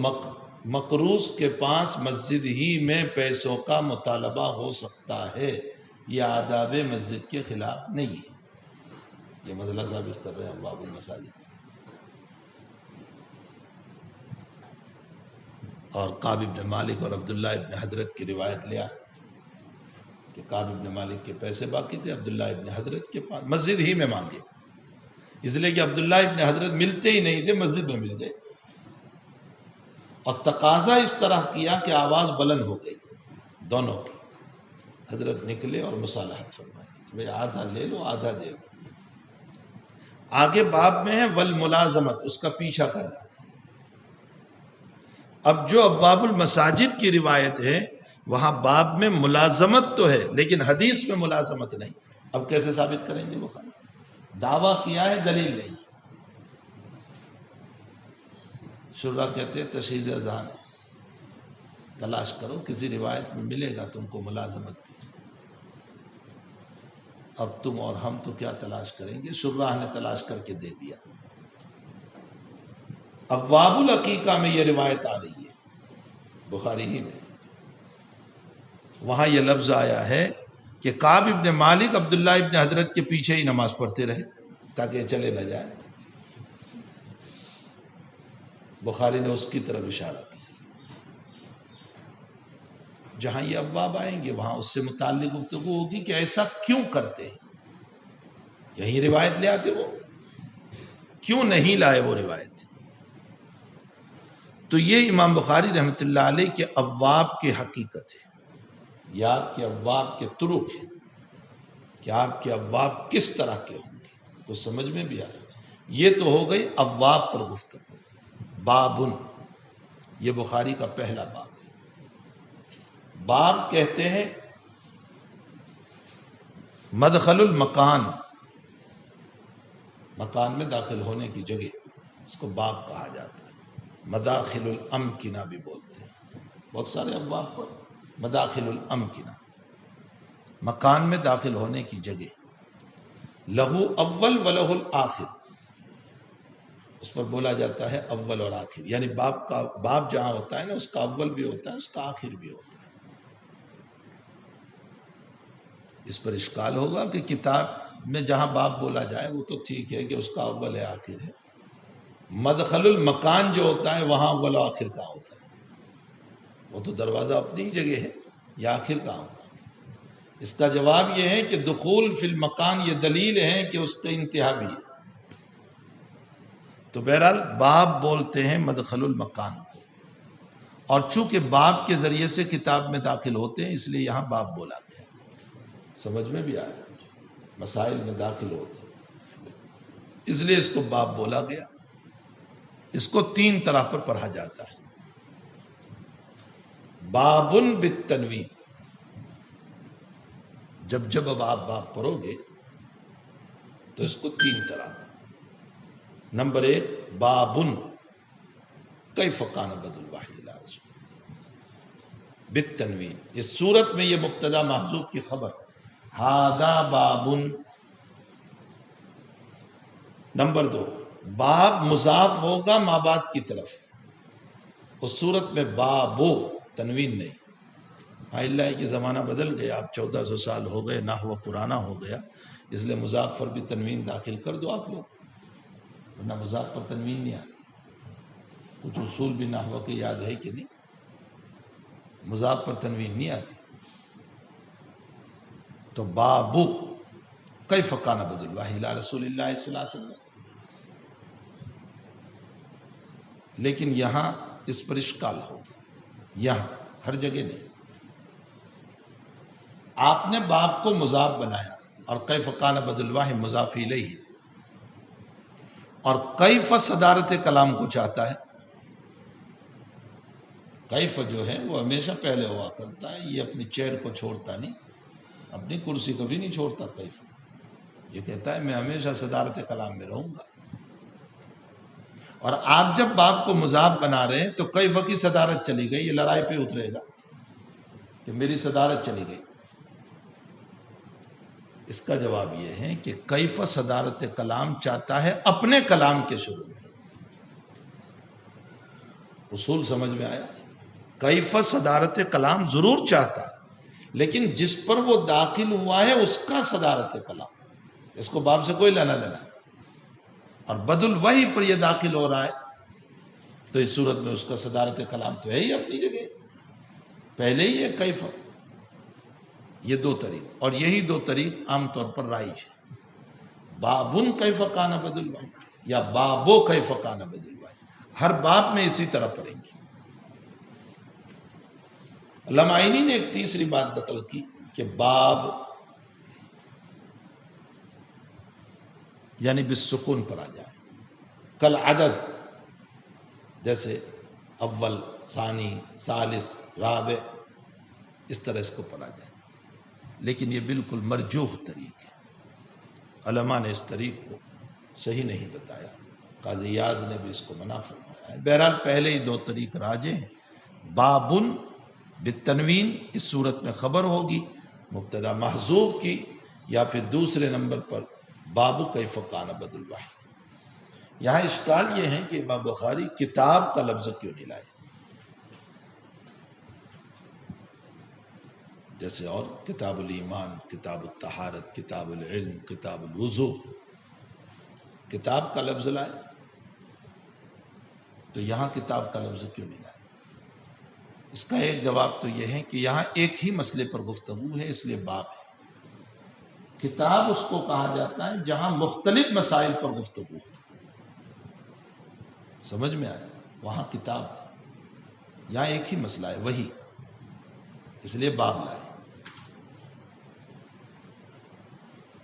مقروض کے پاس مسجد ہی میں پیسوں کا مطالبہ ہو سکتا ہے، یہ آداب مسجد کے خلاف نہیں ہے۔ یہ مسئلہ ثابت کر رہے ہیں ابواب المساجد۔ اور کعب ابن مالک اور عبداللہ ابن حضرت کی روایت لیا کہ کعب ابن مالک کے پیسے باقی تھے، عبداللہ ابن حضرت کے پاس، مسجد ہی میں مانگے، اس لیے کہ عبداللہ ابن حضرت ملتے ہی نہیں تھے، مسجد میں مل گئے، اور تقاضا اس طرح کیا کہ آواز بلند ہو گئی دونوں کی۔ حضرت نکلے اور مصالحت فرمائی، بھئی آدھا لے لو آدھا دے دو۔ آگے باب میں ہے والملازمت، اس کا پیچھا کرنا۔ اب جو ابواب المساجد کی روایت ہے وہاں باب میں ملازمت تو ہے لیکن حدیث میں ملازمت نہیں۔ اب کیسے ثابت کریں گے؟ وہ دعویٰ کیا ہے، دلیل نہیں۔ شرح کہتے ہیں تشہیز اذان، تلاش کرو کسی روایت میں ملے گا تم کو ملازمت کی۔ اب تم اور ہم تو کیا تلاش کریں گے، شرح نے تلاش کر کے دے دیا۔ ابواب العقیقہ میں یہ روایت آ رہی ہے بخاری ہی میں وہاں یہ لفظ آیا ہے کہ کعب ابن مالک عبداللہ ابن حضرت کے پیچھے ہی نماز پڑھتے رہے تاکہ یہ چلے نہ جائے. بخاری نے اس کی طرف اشارہ کیا. جہاں یہ ابواب آئیں گے وہاں اس سے متعلق گفتگو ہوگی کہ ایسا کیوں کرتے ہیں. یہی روایت لے آتے وہ, کیوں نہیں لائے وہ روایت. تو یہ امام بخاری رحمۃ اللہ علیہ کے ابواب کی حقیقت ہے. یہ آپ کے ابواب کے طرق ہیں کہ آپ کے ابواب کس طرح کے ہوں گے تو سمجھ میں بھی آئے. یہ تو ہو گئی ابواب پر گفتگو. بابن, یہ بخاری کا پہلا باب ہے. باب کہتے ہیں مدخل المکان, مکان میں داخل ہونے کی جگہ, اس کو باب کہا جاتا ہے. مداخل الامکنہ بھی بولتے ہیں بہت سارے ابواب پر. مداخل الامکنہ, مکان میں داخل ہونے کی جگہ. لہو اول ولہ الآخر, اس پر بولا جاتا ہے اول اور آخر, یعنی باب جہاں ہوتا ہے نا اس کا اول بھی ہوتا ہے اس کا آخر بھی ہوتا ہے. اس پر اشکال ہوگا کہ کتاب میں جہاں باب بولا جائے وہ تو ٹھیک ہے کہ اس کا اول ہے آخر ہے. مدخل المکان جو ہوتا ہے وہاں اول و آخر کا ہوتا ہے. وہ تو دروازہ اپنی جگہ ہے, یا آخر کا ہوتا ہے. اس کا جواب یہ ہے کہ دخول فی المکان یہ دلیل ہے کہ اس کا انتہا بھی ہے. تو بہرحال باب بولتے ہیں مدخل المکان کو, اور چونکہ باب کے ذریعے سے کتاب میں داخل ہوتے ہیں اس لیے یہاں باب بولا گیا. سمجھ میں بھی آیا, مسائل میں داخل ہوتے ہیں اس لیے اس کو باب بولا گیا. اس کو تین طرح پر پڑھا جاتا ہے. بابن بالتنوین, جب اب آپ باب پڑھو گے تو اس کو تین طرح. نمبر ایک بابن کیف کان بدء الوحی الی رسول بالتنوین, اس صورت میں یہ مبتدا محذوف کی خبر ھذا بابن. نمبر دو باب مضاف ہوگا ما بعد کی طرف, اس صورت میں بابو تنوین نہیں. اللہ ہے کہ زمانہ بدل گیا, اب 1400 سال ہو گئے, نحو پرانا ہو گیا, اس لیے مضاف پر بھی تنوین داخل کر دو آپ لوگ, ورنہ مضاف پر تنوین نہیں آتی. کچھ اصول بھی نحو کے یاد ہے کہ نہیں, مضاف پر تنوین نہیں آتی. تو بابو کیف کان بدء الوحی الی رسول اللہ صلی اللہ علیہ وسلم. لیکن یہاں اس پر اشکال ہوگا, یہاں ہر جگہ نہیں. آپ نے باب کو مضاف بنایا اور کیف کان بدء الوحی مضاف الیہ, اور کیف صدارت کلام کو چاہتا ہے. کیف جو ہے وہ ہمیشہ پہلے ہوا کرتا ہے, یہ اپنی چیئر کو چھوڑتا نہیں, اپنی کرسی کو بھی نہیں چھوڑتا. کیف یہ کہتا ہے میں ہمیشہ صدارت کلام میں رہوں گا. اور آپ جب باب کو مضاف بنا رہے ہیں تو کیف کی صدارت چلی گئی, یہ لڑائی پہ اترے گا کہ میری صدارت چلی گئی. اس کا جواب یہ ہے کہ کیف صدارت کلام چاہتا ہے اپنے کلام کے شروع میں. اصول سمجھ میں آیا؟ کیف صدارت کلام ضرور چاہتا ہے, لیکن جس پر وہ داخل ہوا ہے اس کا صدارت کلام, اس کو باب سے کوئی لینا دینا. اور بدء الوحی پر یہ داخل ہو رہا ہے تو اس صورت میں اس کا صدارت کلام تو ہے ہی اپنی جگہ, پہلے ہی ہے کیف. یہ دو طریق, اور یہی دو طریق عام طور پر رائج ہے. بابن کیف کان بدء الوحی یا بابو کیف کان بدء الوحی, ہر باب میں اسی طرح پڑھیں گے. علامہ عینی نے ایک تیسری بات نقل کی کہ باب یعنی بالسکون پڑھا جائے, کل عدد, جیسے اول, ثانی, ثالث, رابع, اس طرح اس کو پڑھا جائے. لیکن یہ بالکل مرجوح طریق ہے, علماء نے اس طریق کو صحیح نہیں بتایا. قاضی ایاز نے بھی اس کو منع فرمایا ہے. بہرحال پہلے ہی دو طریق راجح ہیں. بابن بالتنوین اس صورت میں خبر ہوگی مبتدا محذوف کی, یا پھر دوسرے نمبر پر بابو کیف کان بدء الوحی. یہاں اشکال یہ ہے کہ امام بخاری کتاب کا لفظ کیوں نہیں لائے. جیسے اور کتاب الایمان، کتاب الطہارت، کتاب العلم، کتاب الوضو، کتاب کا لفظ لائے، تو یہاں کتاب کا لفظ کیوں نہیں لائے؟ اس کا ایک جواب تو یہ ہے کہ یہاں ایک ہی مسئلے پر گفتگو ہے، اس لیے باب ہے۔ کتاب اس کو کہا جاتا ہے جہاں مختلف مسائل پر گفتگو ہے، سمجھ میں آیا؟ وہاں کتاب، یہاں ایک ہی مسئلہ ہے وہی، اس لیے باب لائے۔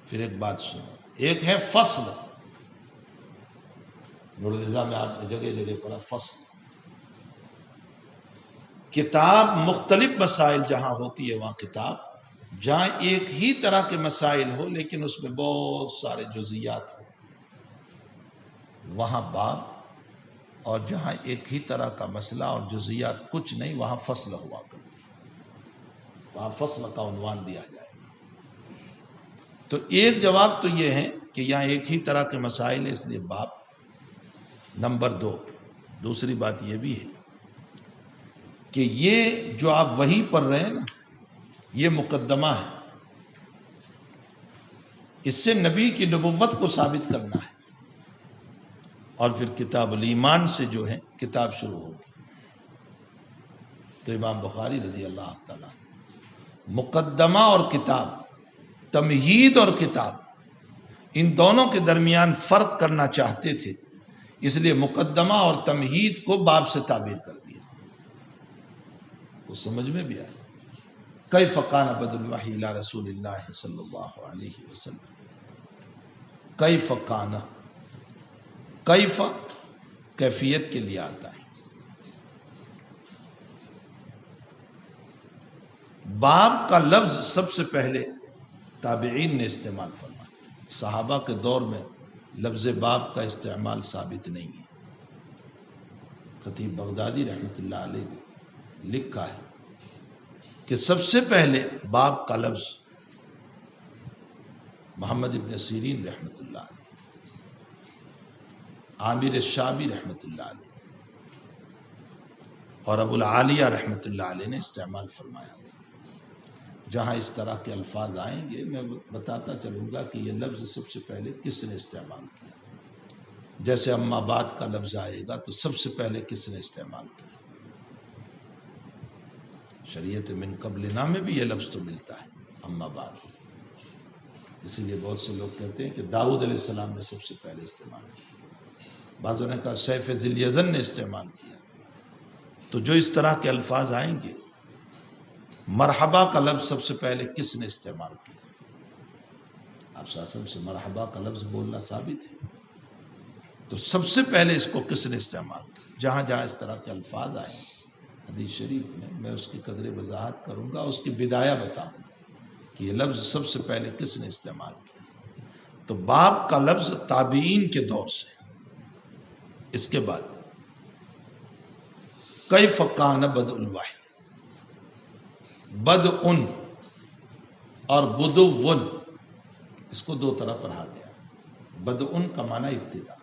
پھر ایک بات سنو، ایک ہے فصل، نورالرضا میں آپ نے جگہ جگہ پڑھا فصل۔ کتاب مختلف مسائل جہاں ہوتی ہے وہاں کتاب، جہاں ایک ہی طرح کے مسائل ہو لیکن اس میں بہت سارے جزئیات ہو وہاں باب، اور جہاں ایک ہی طرح کا مسئلہ اور جزئیات کچھ نہیں وہاں فصل ہوا کرتی، وہاں فصل کا عنوان دیا جائے۔ تو ایک جواب تو یہ ہے کہ یہاں ایک ہی طرح کے مسائل ہے اس لیے باب۔ نمبر دو، دوسری بات یہ بھی ہے کہ یہ جو آپ وحی پڑھ رہے ہیں نا، یہ مقدمہ ہے، اس سے نبی کی نبوت کو ثابت کرنا ہے، اور پھر کتاب الایمان سے جو ہے کتاب شروع ہوگی۔ تو امام بخاری رضی اللہ تعالیٰ مقدمہ اور کتاب، تمہید اور کتاب، ان دونوں کے درمیان فرق کرنا چاہتے تھے، اس لیے مقدمہ اور تمہید کو باب سے تعبیر کر دیا۔ وہ سمجھ میں بھی آیا۔ کیف کان بدء الوحی الی رسول اللہ صلی اللہ علیہ وسلم۔ کیف کان، کیف کیفیت کے لیے آتا ہے۔ باب کا لفظ سب سے پہلے تابعین نے استعمال فرمایا، صحابہ کے دور میں لفظ باب کا استعمال ثابت نہیں ہے۔ خطیب بغدادی رحمۃ اللہ علیہ نے لکھا ہے کہ سب سے پہلے باب کا لفظ محمد ابن سیرین رحمۃ اللہ علیہ، عامر شابی رحمۃ اللہ علیہ اور ابو العالیہ رحمۃ اللہ علیہ نے استعمال فرمایا تھا۔ جہاں اس طرح کے الفاظ آئیں گے میں بتاتا چلوں گا کہ یہ لفظ سب سے پہلے کس نے استعمال کیا۔ جیسے اما بعد کا لفظ آئے گا تو سب سے پہلے کس نے استعمال کیا؟ شریعت من قبلنا میں بھی یہ لفظ تو ملتا ہے اما بعد، اسی لیے بہت سے لوگ کہتے ہیں کہ داؤد علیہ السلام نے سب سے پہلے استعمال کیا، بعضوں نے کہا سیف ذی الیزن نے استعمال کیا۔ تو جو اس طرح کے الفاظ آئیں گے، مرحبا کا لفظ سب سے پہلے کس نے استعمال کیا؟ آپ صلی اللہ علیہ وسلم سے مرحبا کا لفظ بولنا ثابت ہے، تو سب سے پہلے اس کو کس نے استعمال کیا؟ جہاں جہاں اس طرح کے الفاظ آئیں حدیث شریف میں اس کی قدر وضاحت کروں گا، اس کی بدایہ بتاؤں گا کہ یہ لفظ سب سے پہلے کس نے استعمال کیا۔ تو باب کا لفظ تابعین کے دور سے۔ اس کے بعد کیف کان بدء الوحی، بدء اور بدو، اس کو دو طرح پڑھا گیا۔ بدء کا معنی ابتدا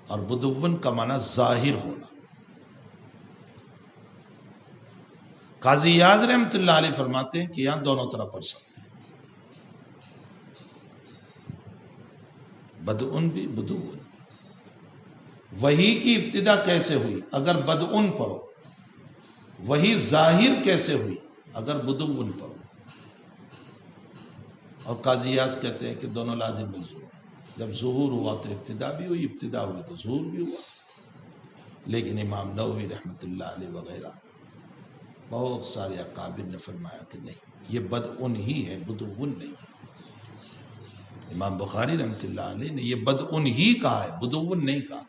اور بدو کا معنی ظاہر ہونا۔ قاضی یاز رحمۃ اللہ علیہ فرماتے ہیں کہ یہاں دونوں طرح پڑھ سکتے ہیں، بدء بھی بدو بھی۔ وحی کی ابتدا کیسے ہوئی اگر بدء پڑھو، وحی ظاہر کیسے ہوئی اگر بدو پڑھو۔ اور قاضی یاز کہتے ہیں کہ دونوں لازم ملزوم ہیں، جب ظہور ہوا تو ابتدا بھی ہوئی، ابتدا ہوئی تو ظہور بھی ہوا۔ لیکن امام نووی رحمۃ اللہ علیہ وغیرہ بہت سارے اکابر نے فرمایا کہ نہیں، یہ بدء ہی ہے، بدو نہیں۔ امام بخاری رحمۃ اللہ علیہ نے یہ بدء ہی کہا ہے، بدو نہیں کہا،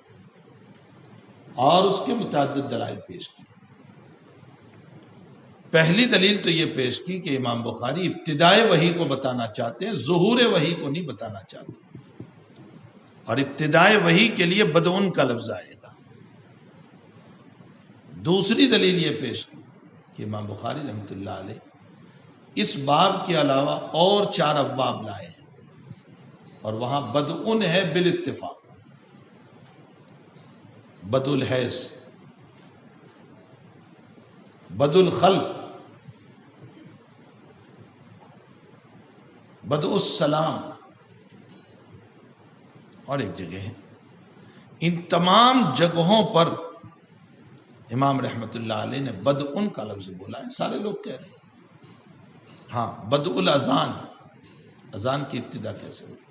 اور اس کے متعدد دلائل پیش کی۔ پہلی دلیل تو یہ پیش کی کہ امام بخاری ابتدائے وحی کو بتانا چاہتے ہیں، ظہور وحی کو نہیں بتانا چاہتے، اور ابتدائے وحی کے لیے بدء کا لفظ آئے گا۔ دوسری دلیل یہ پیش کی کہ امام بخاری رحمۃ اللہ علیہ اس باب کے علاوہ اور 4 ابواب لائے ہیں، اور وہاں بدء ہے بالاتفاق، بدء الحیض، بدء الخلق، بدء السلام اور ایک جگہ ہے. ان تمام جگہوں پر امام رحمت اللہ علیہ نے بدء کا لفظ بولا ہے. سارے لوگ کہہ رہے ہیں ہاں بدء الاذان، اذان کی ابتدا کیسے ہوئی؟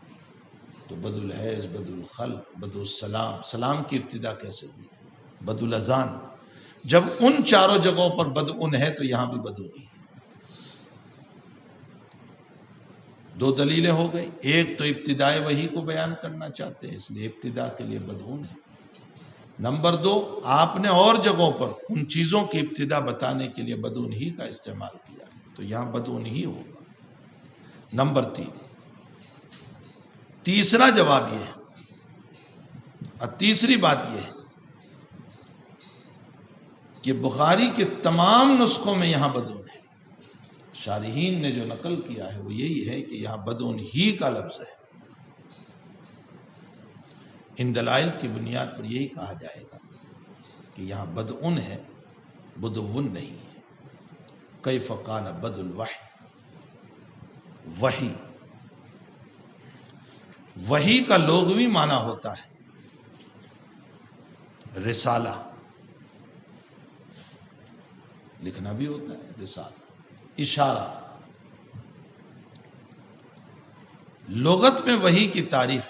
تو بدء الحیض، بدء الخلق، بدء السلام، سلام کی ابتدا کیسے ہوئی؟ بدء الاذان. جب ان چاروں جگہوں پر بدء ہے تو یہاں بھی بدء نہیں. دو دلیلیں ہو گئی. ایک تو ابتدائے وحی کو بیان کرنا چاہتے ہیں، اس لیے ابتدا کے لیے بدء ہے. نمبر دو، آپ نے اور جگہوں پر ان چیزوں کی ابتدا بتانے کے لیے بدء ہی کا استعمال کیا ہے، تو یہاں بدء ہی ہوگا. نمبر تیسرا جواب یہ ہے اور تیسری بات یہ ہے کہ بخاری کے تمام نسخوں میں یہاں بدء ہے. شارحین نے جو نقل کیا ہے وہ یہی ہے کہ یہاں بدء ہی کا لفظ ہے. ان دلائل کی بنیاد پر یہی کہا جائے گا کہ یہاں بدء ہے، بدء نہیں ہے. کیف قال بدء الوحی، وحی، وحی کا لغوی معنی ہوتا ہے رسالہ، لکھنا بھی ہوتا ہے رسالہ. اشارہ. لغت میں وحی کی تعریف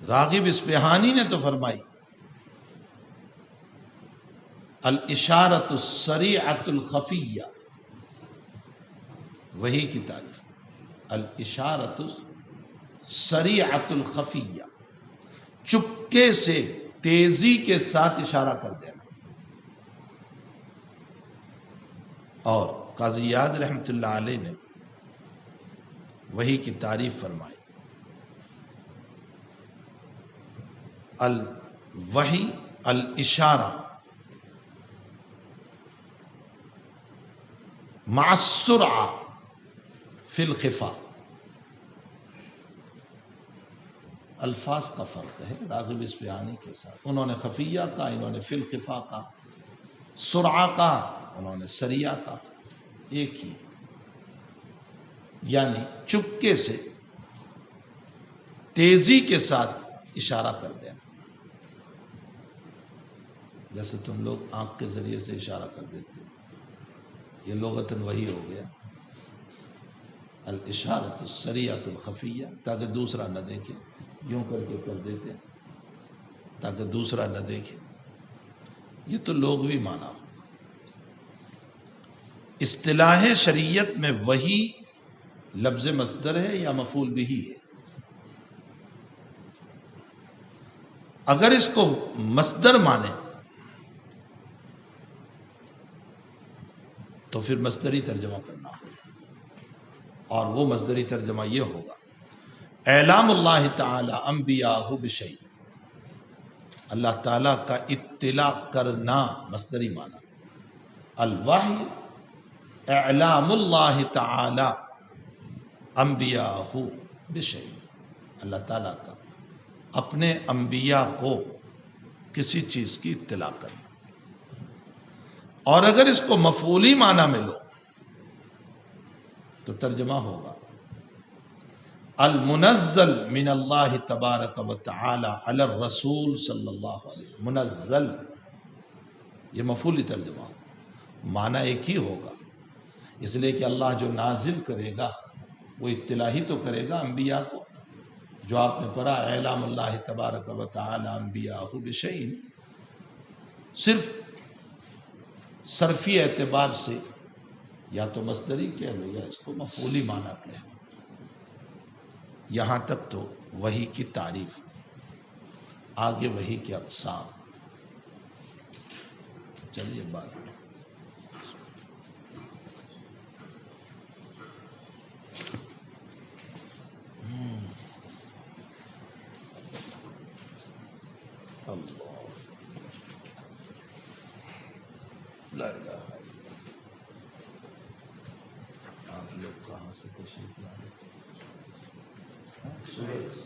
راغب اصفہانی نے تو فرمائی الاشارۃ السریعۃ الخفیہ. وحی کی تعریف الاشارۃ السریعۃ الخفیہ، چپکے سے تیزی کے ساتھ اشارہ کر دینا. اور قاضی یاد رحمت اللہ علیہ نے وحی کی تعریف فرمائی الوحی الاشارہ مع السرعہ فی الخفا. الفاظ کا فرق ہے راغب اصفہانی کے ساتھ. انہوں نے خفیہ کا، انہوں نے فی الخفا کا. سرعہ کا، انہوں نے سریعہ کا. ایک ہی، یعنی چپکے سے تیزی کے ساتھ اشارہ کر دینا. جیسے تم لوگ آنکھ کے ذریعے سے اشارہ کر دیتے ہو، یہ لغتاً وہی ہو گیا الاشارۃ السریعۃ الخفیہ، تاکہ دوسرا نہ دیکھے. یوں کر کے کر دیتے تاکہ دوسرا نہ دیکھے. یہ تو لغوی معنی ہو. اصطلاح شریعت میں وحی لفظ مصدر ہے یا مفعول بہ ہے؟ اگر اس کو مصدر مانے تو پھر مصدری ترجمہ کرنا ہوگا، اور وہ مصدری ترجمہ یہ ہوگا اعلام اللہ تعالی انبیاءہ بشیء، اللہ تعالیٰ کا اطلاع کرنا. مصدری معنی الوحی اعلام اللہ تعالی انبیاءہ بشیء، اللہ تعالیٰ کا اپنے انبیاء کو کسی چیز کی اطلاع کرنا. اور اگر اس کو مفعولی معنی میں لو تو ترجمہ ہوگا المنزل من اللہ تبارک و تعالی علی الرسول صلی اللہ علیہ وسلم. منزل یہ مفعولی ترجمہ ہوگا، معنی ایک ہی ہوگا، اس لیے کہ اللہ جو نازل کرے گا وہ اطلاع ہی تو کرے گا انبیاء کو. جو آپ نے پڑھا اعلام اللہ تبارک و تعالی انبیاءہ بشیء، صرف صرفی اعتبار سے یا تو مصدری کہہ لو یا اس کو مفعولی معنی کہہ لو. یہاں تک تو وحی کی تعریف. آگے وحی کی اقسام. چلیے بات اللہ لا الہ الا اللہ. آپ لوگ کہاں سے تشریف لائے؟ سورج